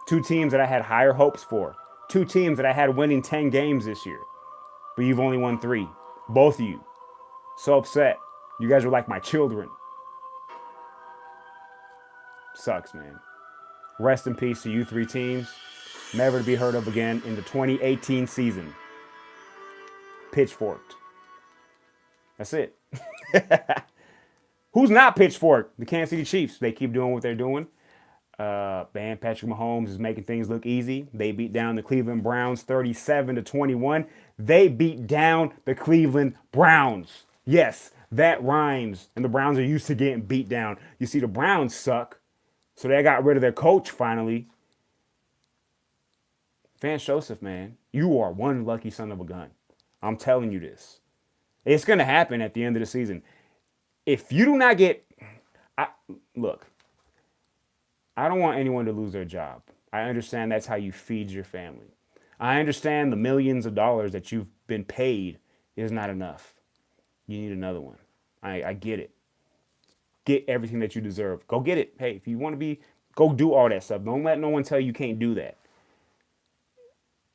Two teams that I had higher hopes for. Two teams that I had winning 10 games this year. But you've only won 3. Both of you. So upset. You guys are like my children. Sucks, man. Rest in peace to you 3 teams. Never to be heard of again in the 2018 season. Pitchforked. That's it. Who's not pitchforked? The Kansas City Chiefs. They keep doing what they're doing. Man, Patrick Mahomes is making things look easy. They beat down the Cleveland Browns 37-21. They beat down the Cleveland Browns. Yes, that rhymes. And the Browns are used to getting beat down. You see, the Browns suck. So they got rid of their coach finally. Vance Joseph, man, you are one lucky son of a gun. I'm telling you this. It's going to happen at the end of the season. If you do not get... Look, I don't want anyone to lose their job. I understand that's how you feed your family. I understand the millions of dollars that you've been paid is not enough. You need another one. I get it. Get everything that you deserve. Go get it. Hey, if you want to be, go do all that stuff. Don't let no one tell you can't do that.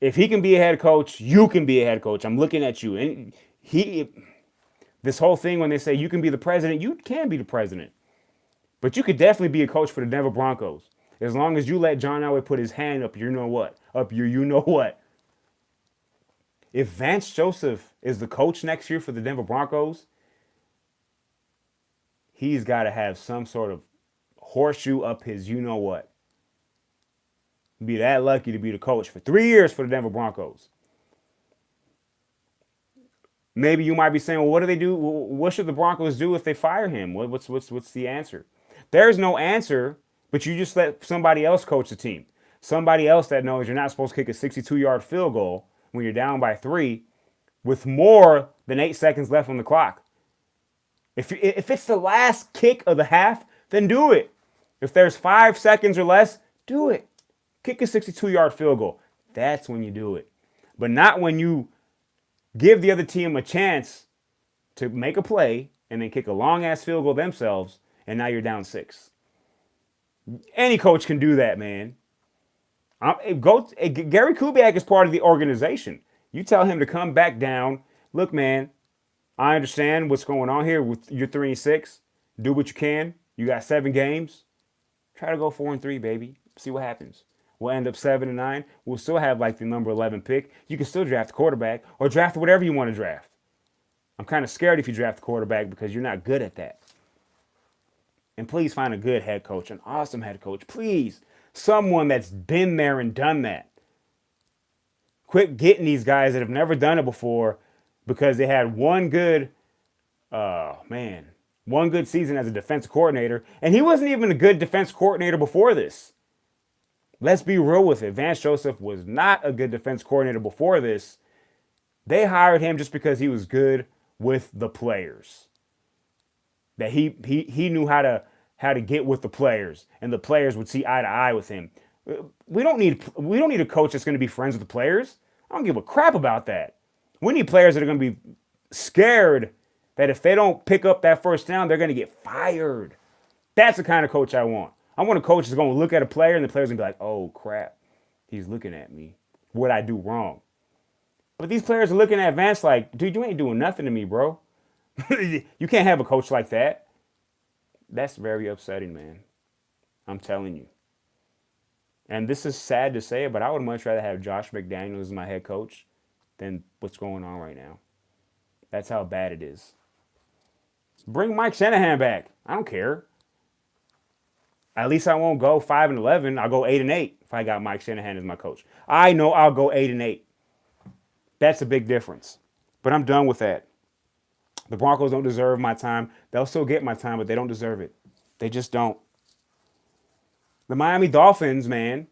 If he can be a head coach, you can be a head coach. I'm looking at you. And this whole thing when they say you can be the president, you can be the president. But you could definitely be a coach for the Denver Broncos. As long as you let John Elway put his hand up your you know what. If Vance Joseph is the coach next year for the Denver Broncos, he's got to have some sort of horseshoe up his you know what. Be that lucky to be the coach for 3 years for the Denver Broncos. Maybe you might be saying, well, what do they do? What should the Broncos do if they fire him? What's the answer? There's no answer, but you just let somebody else coach the team. Somebody else that knows you're not supposed to kick a 62-yard field goal when you're down by 3 with more than 8 seconds left on the clock. If it's the last kick of the half, then do it. If there's 5 seconds or less, do it. Kick a 62-yard field goal. That's when you do it. But not when you give the other team a chance to make a play and then kick a long-ass field goal themselves, and now you're down 6. Any coach can do that, man. Gary Kubiak is part of the organization. You tell him to come back down. Look, man, I understand what's going on here with your 3-6. Do what you can. You got 7 games. Try to go 4-3, baby. See what happens. We'll end up 7-9. We'll still have like the number 11 pick. You can still draft a quarterback or draft whatever you want to draft. I'm kind of scared if you draft a quarterback because you're not good at that. And please find a good head coach, an awesome head coach. Please, someone that's been there and done that. Quit getting these guys that have never done it before because they had one good season as a defense coordinator. And he wasn't even a good defense coordinator before this. Let's be real with it. Vance Joseph was not a good defense coordinator before this. They hired him just because he was good with the players. That he knew how to get with the players, and the players would see eye to eye with him. We don't need a coach that's going to be friends with the players. I don't give a crap about that. We need players that are going to be scared that if they don't pick up that first down, they're going to get fired. That's the kind of coach I want. I want a coach that's going to look at a player and the player's going to be like, oh, crap, he's looking at me. What'd I do wrong? But these players are looking at Vance like, dude, you ain't doing nothing to me, bro. You can't have a coach like that. That's very upsetting, man. I'm telling you. And this is sad to say, but I would much rather have Josh McDaniels as my head coach than what's going on right now. That's how bad it is. Bring Mike Shanahan back. I don't care. At least I won't go 5-11. I'll go 8-8 if I got Mike Shanahan as my coach. I know I'll go 8-8. That's a big difference. But I'm done with that. The Broncos don't deserve my time. They'll still get my time, but they don't deserve it. They just don't. The Miami Dolphins, man,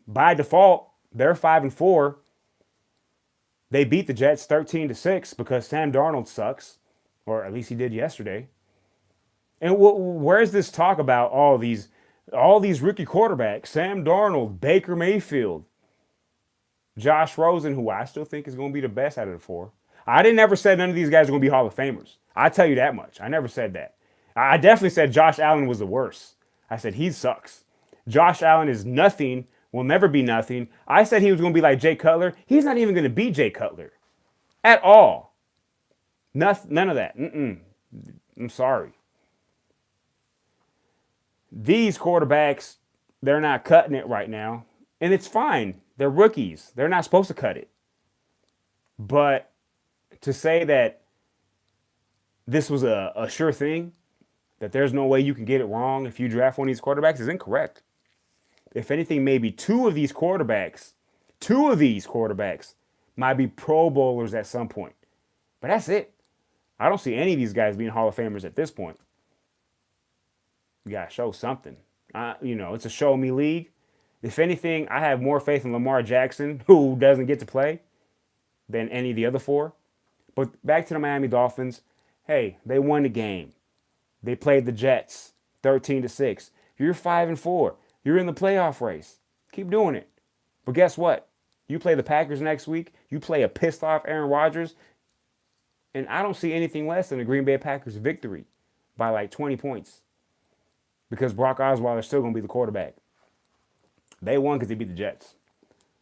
by default, they're 5-4. They beat the Jets 13-6 because Sam Darnold sucks, or at least he did yesterday. And where's this talk about all these rookie quarterbacks? Sam Darnold, Baker Mayfield, Josh Rosen, who I still think is going to be the best out of the four. I didn't ever say none of these guys are going to be Hall of Famers. I tell you that much. I never said that. I definitely said Josh Allen was the worst. I said he sucks. Josh Allen is nothing, will never be nothing. I said he was going to be like Jay Cutler. He's not even going to be Jay Cutler at all. None of that. I'm sorry. These quarterbacks, they're not cutting it right now. And it's fine. They're rookies. They're not supposed to cut it. But to say that this was a sure thing, that there's no way you can get it wrong if you draft one of these quarterbacks is incorrect. If anything, maybe two of these quarterbacks might be Pro Bowlers at some point. But that's it. I don't see any of these guys being Hall of Famers at this point. You got to show something. It's a show me league. If anything, I have more faith in Lamar Jackson, who doesn't get to play, than any of the other four. But back to the Miami Dolphins. Hey, they won the game. They played the Jets 13-6. You're 5-4. You're in the playoff race. Keep doing it. But guess what? You play the Packers next week. You play a pissed off Aaron Rodgers. And I don't see anything less than a Green Bay Packers victory by like 20 points. Because Brock Osweiler is still going to be the quarterback. They won because they beat the Jets.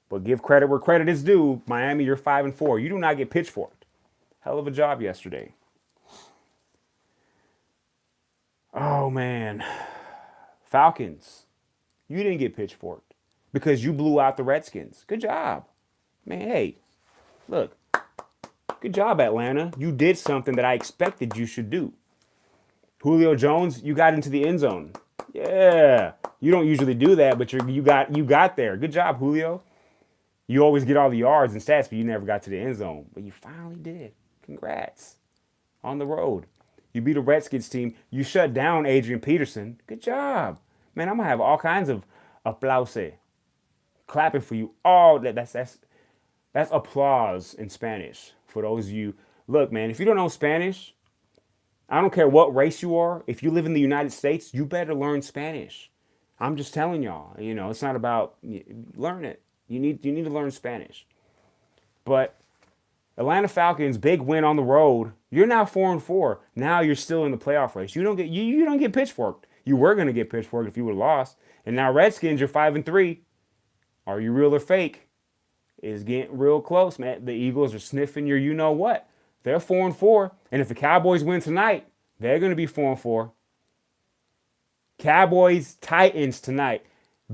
But give credit where credit is due. Miami, you're 5-4. You do not get pitchforked. Hell of a job yesterday. Oh, man. Falcons. You didn't get pitchforked because you blew out the Redskins. Good job. Man, hey, look. Good job, Atlanta. You did something that I expected you should do. Julio Jones, you got into the end zone. Yeah. You don't usually do that, but you got there. Good job, Julio. You always get all the yards and stats, but you never got to the end zone. But you finally did. Congrats. On the road. You beat a Redskins team. You shut down Adrian Peterson. Good job. Man, I'm going to have all kinds of applause. Clapping for you. All that's applause in Spanish. For those of you. Look, man, if you don't know Spanish, I don't care what race you are. If you live in the United States, you better learn Spanish. I'm just telling y'all. It's not about learn it. You need to learn Spanish. But Atlanta Falcons, big win on the road. You're now 4-4. Now you're still in the playoff race. You don't get pitchforked. You were gonna get pitchforked if you would have lost. And now Redskins, you're 5-3. Are you real or fake? It's getting real close, man. The Eagles are sniffing your you know what. They're 4-4. And if the Cowboys win tonight, they're gonna be 4-4. Cowboys, Titans tonight.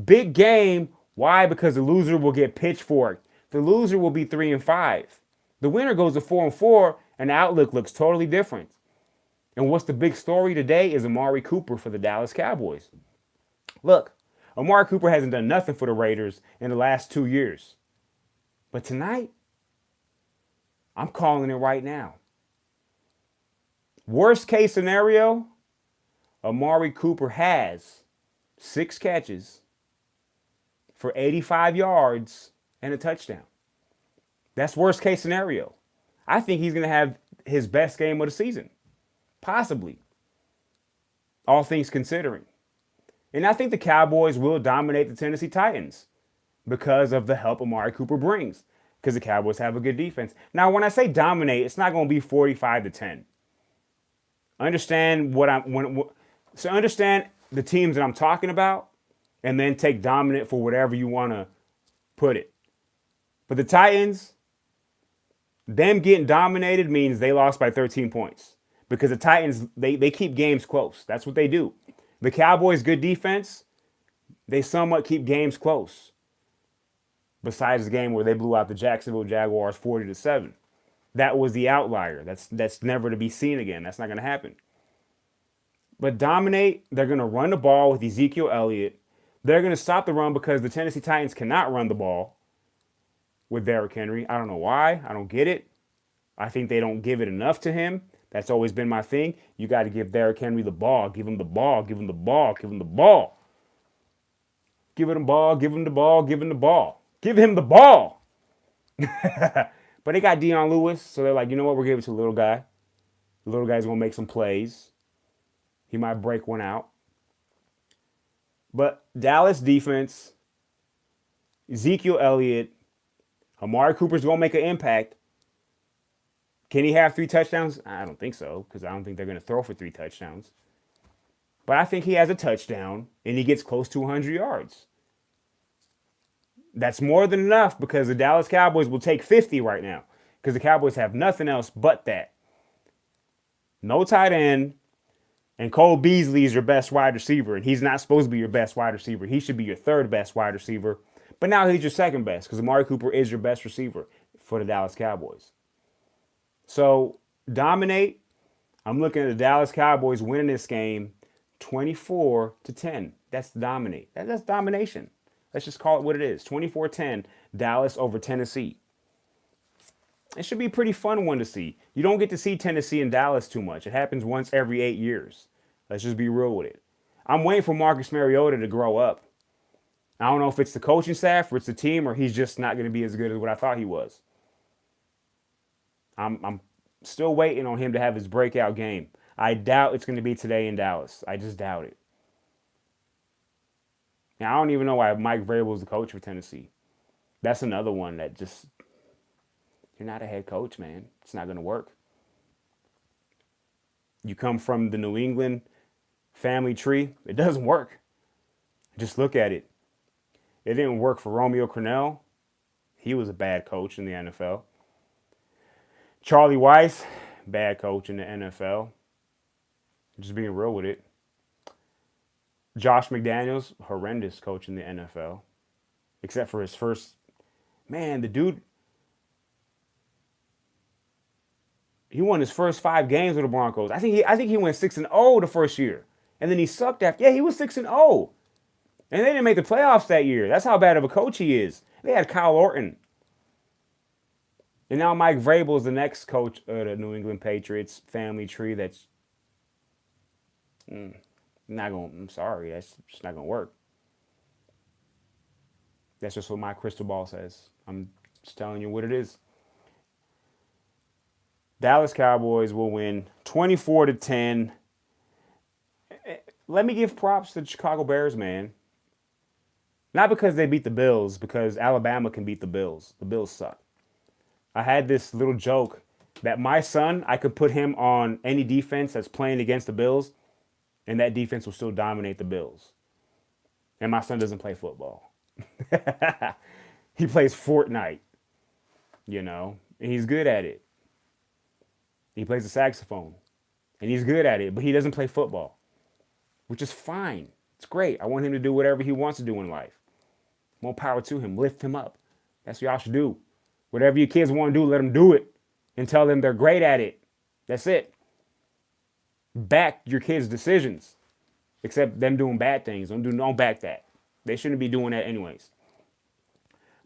Big game. Why? Because the loser will get pitchforked. The loser will be 3-5. The winner goes to 4-4, and the outlook looks totally different. And what's the big story today is Amari Cooper for the Dallas Cowboys. Look, Amari Cooper hasn't done nothing for the Raiders in the last 2 years. But tonight, I'm calling it right now. Worst case scenario, Amari Cooper has 6 catches for 85 yards and a touchdown. That's worst case scenario. I think he's going to have his best game of the season. Possibly. All things considering. And I think the Cowboys will dominate the Tennessee Titans because of the help Amari Cooper brings. Because the Cowboys have a good defense. Now, when I say dominate, it's not going to be 45-10. Understand understand the teams that I'm talking about, and then take dominant for whatever you want to put it. But the Titans, them getting dominated means they lost by 13 points. Because the Titans, they keep games close. That's what they do. The Cowboys' good defense, they somewhat keep games close. Besides the game where they blew out the Jacksonville Jaguars 40-7. That was the outlier. That's never to be seen again. That's not going to happen. But dominate, they're going to run the ball with Ezekiel Elliott. They're going to stop the run because the Tennessee Titans cannot run the ball with Derrick Henry. I don't know why. I don't get it. I think they don't give it enough to him. That's always been my thing. You got to give Derrick Henry the ball. Give him the ball. Give him the ball. Give him the ball. Give him the ball. Give him the ball. Give him the ball. Give him the ball. But they got Deion Lewis, so they're like, you know what? We're giving it to the little guy. The little guy's going to make some plays. He might break one out. But Dallas defense, Ezekiel Elliott, Amari Cooper's going to make an impact. Can he have 3 touchdowns? I don't think so, because I don't think they're going to throw for 3 touchdowns. But I think he has a touchdown, and he gets close to 100 yards. That's more than enough because the Dallas Cowboys will take 50 right now because the Cowboys have nothing else but that. No tight end, and Cole Beasley is your best wide receiver, and he's not supposed to be your best wide receiver. He should be your 3rd best wide receiver, but now he's your 2nd best because Amari Cooper is your best receiver for the Dallas Cowboys. So, dominate. I'm looking at the Dallas Cowboys winning this game 24-10. That's dominate. That's domination. Let's just call it what it is. 24-10, Dallas over Tennessee. It should be a pretty fun one to see. You don't get to see Tennessee and Dallas too much. It happens once every 8 years. Let's just be real with it. I'm waiting for Marcus Mariota to grow up. I don't know if it's the coaching staff or it's the team or he's just not going to be as good as what I thought he was. I'm still waiting on him to have his breakout game. I doubt it's going to be today in Dallas. I just doubt it. Now, I don't even know why Mike Vrabel is the coach for Tennessee. That's another one that just, you're not a head coach, man. It's not going to work. You come from the New England family tree. It doesn't work. Just look at it. It didn't work for Romeo Crennel. He was a bad coach in the NFL. Charlie Weiss, bad coach in the NFL. Just being real with it. Josh McDaniels, horrendous coach in the NFL. Except for his first... Man, the dude... He won his first 5 games with the Broncos. I think he went 6-0 the first year. And then he sucked after... Yeah, he was 6-0. And they didn't make the playoffs that year. That's how bad of a coach he is. They had Kyle Orton. And now Mike Vrabel is the next coach of the New England Patriots family tree that's... Not going. I'm sorry. That's just not going to work. That's just what my crystal ball says. I'm just telling you what it is. Dallas Cowboys will win 24-10. Let me give props to the Chicago Bears, man. Not because they beat the Bills, because Alabama can beat the Bills. The Bills suck. I had this little joke that my son, I could put him on any defense that's playing against the Bills, and that defense will still dominate the Bills. And my son doesn't play football. He plays Fortnite, and he's good at it. He plays the saxophone, and he's good at it, but he doesn't play football, which is fine. It's great. I want him to do whatever he wants to do in life. More power to him. Lift him up. That's what y'all should do. Whatever your kids want to do, let them do it, and tell them they're great at it. That's it. Back your kids' decisions, except them doing bad things. Don't back that. They shouldn't be doing that anyways.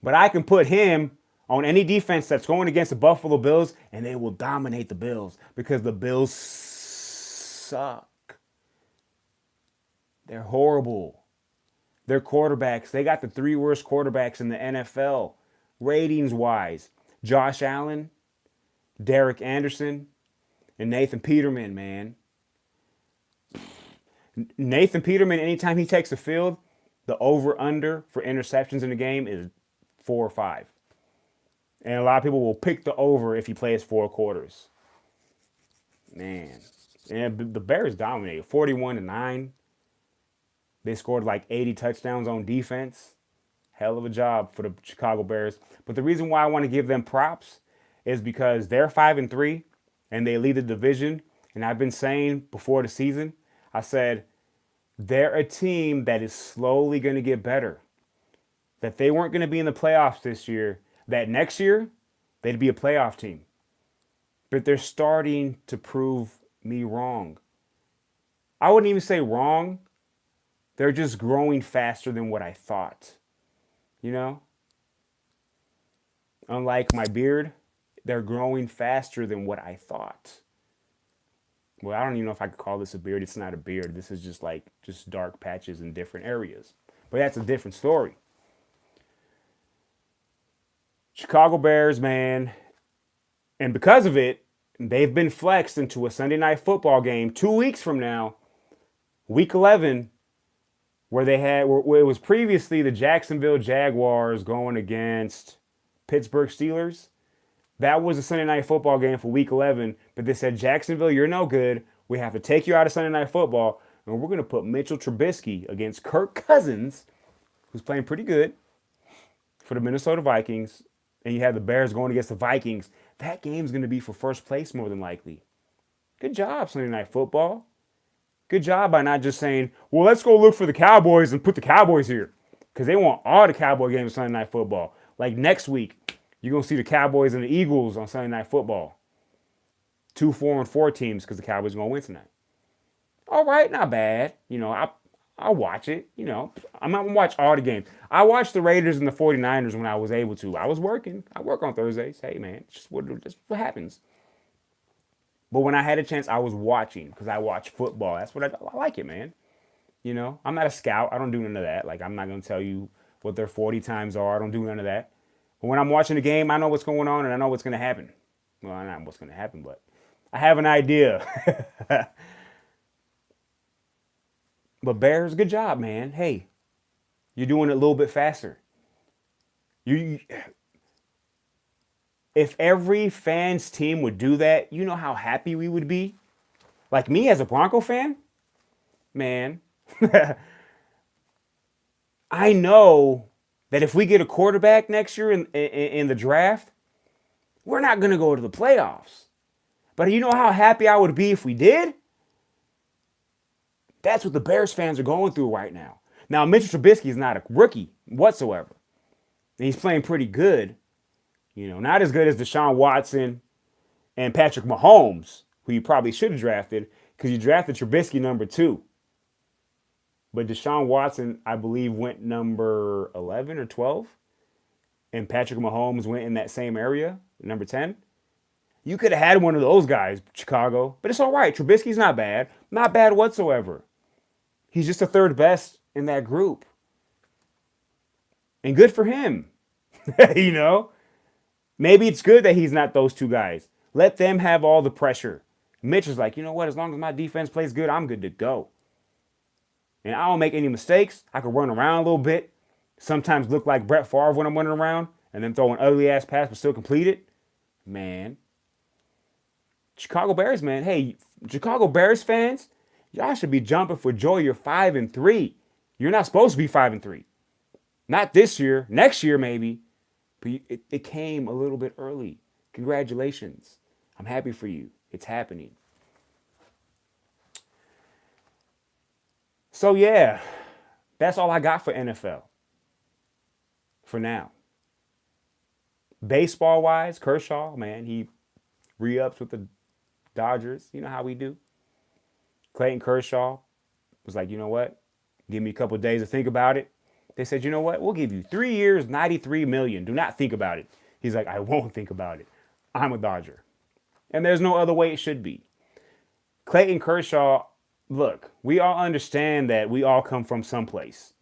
But I can put him on any defense that's going against the Buffalo Bills, and they will dominate the Bills because the Bills suck. They're horrible. Their quarterbacks, they got the 3 worst quarterbacks in the NFL, ratings-wise. Josh Allen, Derek Anderson, and Nathan Peterman, man. Nathan Peterman, anytime he takes the field, the over-under for interceptions in the game is 4 or 5. And a lot of people will pick the over if he plays 4 quarters. Man. And the Bears dominated 41-9. They scored like 80 touchdowns on defense. Hell of a job for the Chicago Bears. But the reason why I want to give them props is because they're 5-3 and they lead the division. And I've been saying before the season, I said, they're a team that is slowly going to get better. That they weren't going to be in the playoffs this year. That next year, they'd be a playoff team. but they're starting to prove me wrong. I wouldn't even say wrong. They're just growing faster than what I thought. You know? Unlike my beard, they're growing faster than what I thought. Well, I don't even know if I could call this a beard. It's not a beard. This is just like just dark patches in different areas. But that's a different story. Chicago Bears, man. And because of it, they've been flexed into a Sunday night football game 2 weeks from now, week 11, where it was previously the Jacksonville Jaguars going against Pittsburgh Steelers. That was a Sunday night football game for week 11, but they said, Jacksonville, you're no good. We have to take you out of Sunday night football, and we're going to put Mitchell Trubisky against Kirk Cousins, who's playing pretty good for the Minnesota Vikings, and you have the Bears going against the Vikings. That game's going to be for first place more than likely. Good job, Sunday night football. Good job by not just saying, well, let's go look for the Cowboys and put the Cowboys here. Because they want all the Cowboy games Sunday night football. Like next week, you're going to see the Cowboys and the Eagles on Sunday night football. 2 4-4 teams because the Cowboys are going to win tonight. All right, not bad. I'll watch it. I'm not going to watch all the games. I watched the Raiders and the 49ers when I was able to. I was working. I work on Thursdays. Hey, man, it's just what happens. But when I had a chance, I was watching because I watch football. That's what I like it, man. I'm not a scout. I don't do none of that. Like, I'm not going to tell you what their 40 times are. I don't do none of that. But when I'm watching the game, I know what's going on and I know what's going to happen. Well, not what's going to happen, but I have an idea. But Bears, good job, man. Hey, you're doing it a little bit faster. If every fan's team would do that, you know how happy we would be? Like me as a Bronco fan? Man, I know that if we get a quarterback next year in the draft, we're not going to go to the playoffs. But you know how happy I would be if we did? That's what the Bears fans are going through right now. Now, Mitchell Trubisky is not a rookie whatsoever. And he's playing pretty good. Not as good as Deshaun Watson and Patrick Mahomes, who you probably should have drafted because you drafted Trubisky number 2. But Deshaun Watson, I believe, went number 11 or 12. And Patrick Mahomes went in that same area, number 10. You could have had one of those guys, Chicago. But it's all right. Trubisky's not bad. Not bad whatsoever. He's just the third best in that group. And good for him. Maybe it's good that he's not those two guys. Let them have all the pressure. Mitch is like, you know what? As long as my defense plays good, I'm good to go. And I don't make any mistakes. I can run around a little bit. Sometimes look like Brett Favre when I'm running around. And then throw an ugly-ass pass but still complete it. Man. Chicago Bears, man. Hey, Chicago Bears fans, y'all should be jumping for joy. You're 5-3. You're not supposed to be 5-3. Not this year. Next year, maybe. But it came a little bit early. Congratulations. I'm happy for you. It's happening. So, yeah, that's all I got for NFL for now. Baseball-wise, Kershaw, man, he re-ups with the Dodgers. You know how we do. Clayton Kershaw was like, you know what? Give me a couple of days to think about it. They said, you know what? We'll give you 3 years, $93 million. Do not think about it. He's like, I won't think about it. I'm a Dodger. And there's no other way it should be. Clayton Kershaw, look, we all understand that we all come from someplace.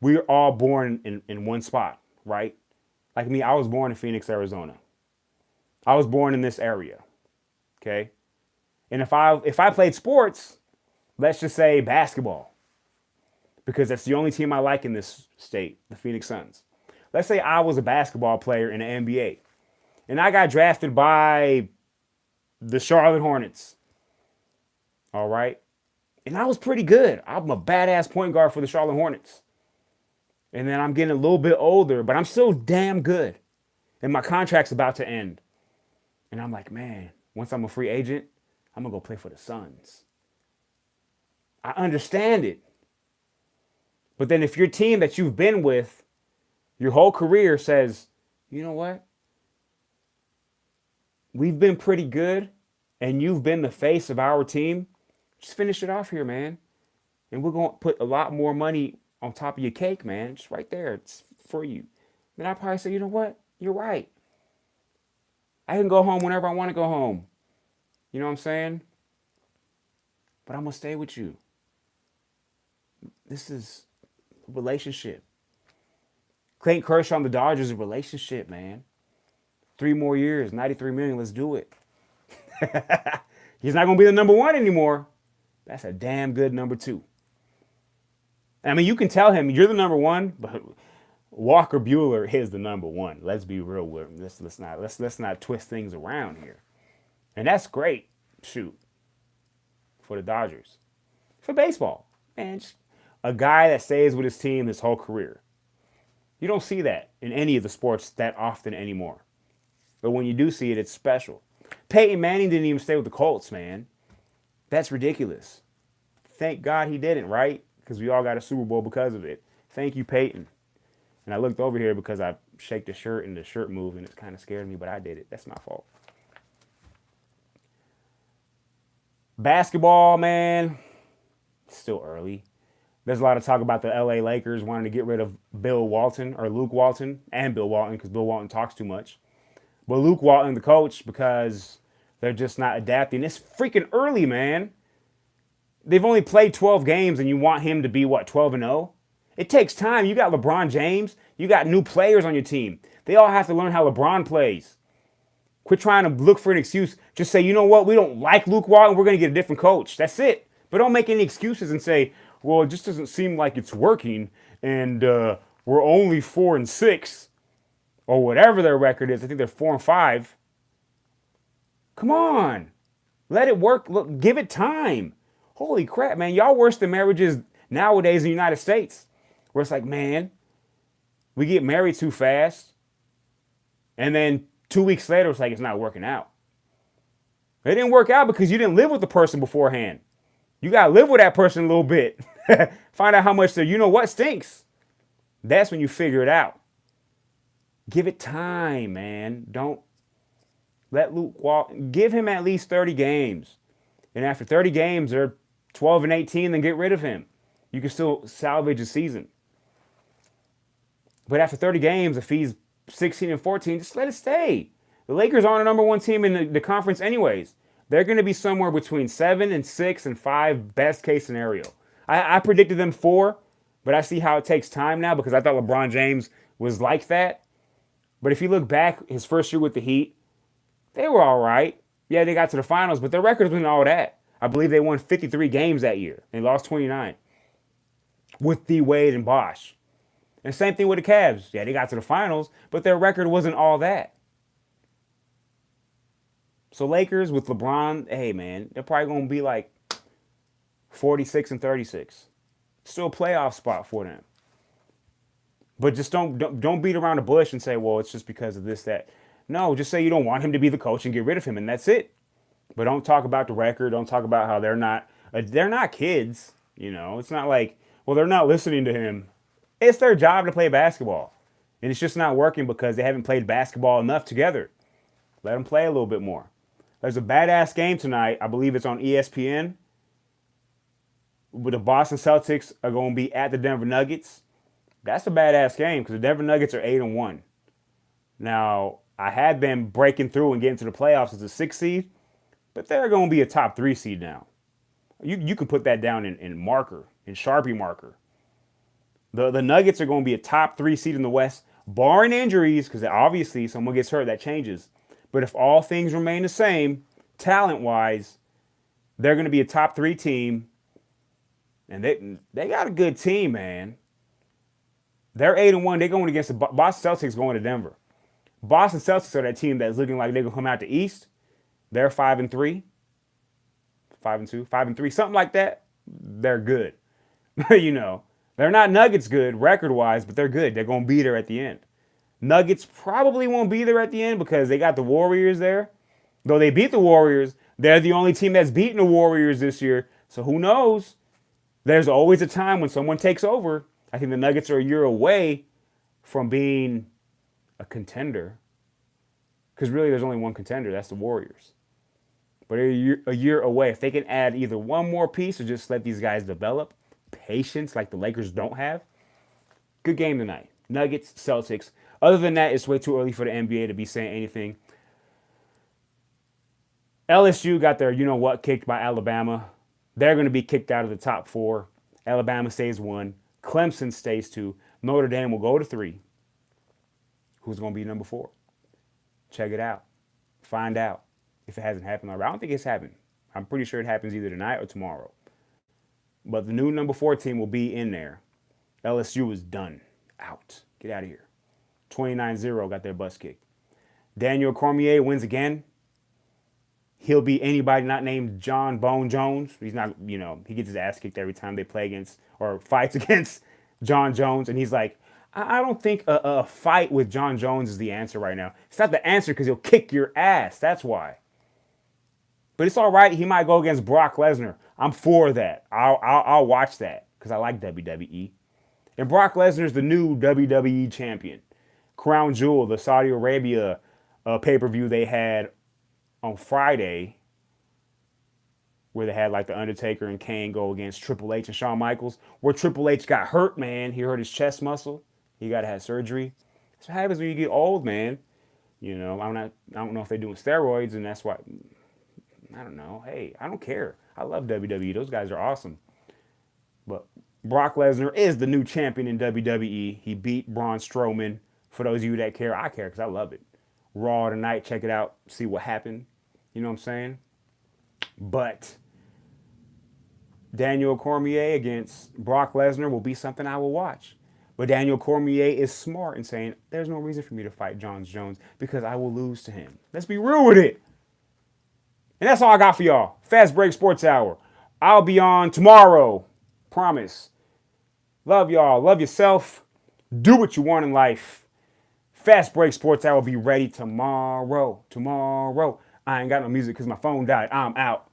We're all born in one spot, right? Like me, I was born in Phoenix, Arizona. I was born in this area. Okay? And if I played sports, let's just say basketball, because that's the only team I like in this state, the Phoenix Suns. Let's say I was a basketball player in the NBA, and I got drafted by the Charlotte Hornets. All right? And I was pretty good. I'm a badass point guard for the Charlotte Hornets. And then I'm getting a little bit older, but I'm still damn good. And my contract's about to end. And I'm like, man, once I'm a free agent, I'm going to go play for the Suns. I understand it. But then if your team that you've been with your whole career says, you know what? we've been pretty good, and you've been the face of our team. Just finish it off here, man. And we're going to put a lot more money on top of your cake, man. Just right there. It's for you. Then I probably say, you know what? You're right. I can go home whenever I want to go home. You know what I'm saying? But I'm going to stay with you. This is a relationship. Clayton Kershaw and the Dodgers is a relationship, man. 3 more years, 93 million. Let's do it. He's not going to be the number one anymore. That's a damn good number 2. I mean, you can tell him you're the number 1, but Walker Buehler is the number 1. Let's be real with him. Let's not twist things around here. And that's great. Shoot. For the Dodgers. For baseball. Man, just a guy that stays with his team his whole career. You don't see that in any of the sports that often anymore. But when you do see it, it's special. Peyton Manning didn't even stay with the Colts, man. That's ridiculous. Thank God he didn't, right? Because we all got a Super Bowl because of it. Thank you, Peyton. And I looked over here because I shaked the shirt and the shirt moved and it kind of scared me, but I did it. That's my fault. Basketball, man, it's still early. There's a lot of talk about the LA Lakers wanting to get rid of Bill Walton or Luke Walton and Bill Walton because Bill Walton talks too much. But Luke Walton, the coach, because they're just not adapting. It's freaking early, man. They've only played 12 games and you want him to be, what, 12-0? It takes time. You got LeBron James. You got new players on your team. They all have to learn how LeBron plays. Quit trying to look for an excuse. Just say, you know what? We don't like Luke Walton. We're going to get a different coach. That's it. But don't make any excuses and say, well, it just doesn't seem like it's working. And we're only 4-6 or whatever their record is. I think they're 4-5. Come on. Let it work. Look, give it time. Holy crap, man. Y'all worse than marriages nowadays in the United States. Where it's like, man, we get married too fast. And then 2 weeks later, it's like it's not working out. It didn't work out because you didn't live with the person beforehand. You got to live with that person a little bit. Find out how much you know what stinks. That's when you figure it out. Give it time, man. Don't let Luke walk. Give him at least 30 games. And after 30 games, they're 12-18, then get rid of him. You can still salvage a season. But after 30 games, if he's 16-14, just let it stay. The Lakers aren't a number 1 team in the conference anyways. They're going to be somewhere between 7-6 and 5 best case scenario. I predicted them 4, but I see how it takes time now because I thought LeBron James was like that. But if you look back, his first year with the Heat, they were all right. Yeah, they got to the finals, but their record wasn't all that. I believe they won 53 games that year. They lost 29 with D. Wade and Bosh. And same thing with the Cavs. Yeah, they got to the finals, but their record wasn't all that. So Lakers with LeBron, hey, man, they're probably going to be like 46-36. Still a playoff spot for them. But just don't beat around the bush and say, well, it's just because of this, that. No, just say you don't want him to be the coach and get rid of him, and that's it. But don't talk about the record. Don't talk about how they're not kids. You know, it's not like, well, they're not listening to him. It's their job to play basketball. And it's just not working because they haven't played basketball enough together. Let them play a little bit more. There's a badass game tonight. I believe it's on ESPN. But the Boston Celtics are going to be at the Denver Nuggets. That's a badass game because the Denver Nuggets are 8-1. Now, I had them breaking through and getting to the playoffs as a 6 seed, but they're going to be a top 3 seed now. You can put that down in marker, in Sharpie marker. The Nuggets are going to be a top 3 seed in the West, barring injuries, because obviously someone gets hurt, that changes. But if all things remain the same, talent-wise, they're going to be a top 3 team. And they got a good team, man. They're 8-1. They're going against the Boston Celtics going to Denver. Boston Celtics are that team that's looking like they're going to come out the East. They're 5-3. 5-2, 5-3, something like that. They're good. You know, they're not Nuggets good record-wise, but they're good. They're going to be there at the end. Nuggets probably won't be there at the end because they got the Warriors there. Though they beat the Warriors, they're the only team that's beaten the Warriors this year. So who knows? There's always a time when someone takes over. I think the Nuggets are a year away from being a contender. Because really, there's only one contender. That's the Warriors. But a year away. If they can add either one more piece or just let these guys develop, patience like the Lakers don't have, good game tonight. Nuggets, Celtics. Other than that, it's way too early for the NBA to be saying anything. LSU got their you know what kicked by Alabama. They're going to be kicked out of the top 4. Alabama stays 1. Clemson stays 2. Notre Dame will go to 3. Who's going to be number 4? Check it out. Find out if it hasn't happened already. I don't think it's happened. I'm pretty sure it happens either tonight or tomorrow. But the new number 4 team will be in there. LSU is done. Out. Get out of here. 29-0 got their butts kicked. Daniel Cormier wins again. He'll be anybody not named John Bone Jones. He's not, he gets his ass kicked every time they play against or fights against John Jones. And he's like, I don't think a fight with John Jones is the answer right now. It's not the answer because he'll kick your ass. That's why. But it's all right. He might go against Brock Lesnar. I'm for that. I'll watch that because I like WWE. And Brock Lesnar is the new WWE champion. Crown Jewel, the Saudi Arabia pay-per-view they had on Friday, where they had like the Undertaker and Kane go against Triple H and Shawn Michaels, where Triple H got hurt, man. He hurt his chest muscle. He got to have surgery. That's what happens when you get old, man. I don't know if they're doing steroids, and that's why. I don't know. Hey, I don't care. I love WWE. Those guys are awesome. But Brock Lesnar is the new champion in WWE. He beat Braun Strowman. For those of you that care, I care because I love it. Raw tonight. Check it out. See what happened. You know what I'm saying? But Daniel Cormier against Brock Lesnar will be something I will watch. But Daniel Cormier is smart in saying, there's no reason for me to fight John Jones because I will lose to him. Let's be real with it. And that's all I got for y'all. Fast Break Sports Hour. I'll be on tomorrow. Promise. Love y'all. Love yourself. Do what you want in life. Fast Break Sports Hour will be ready tomorrow. I ain't got no music because my phone died. I'm out.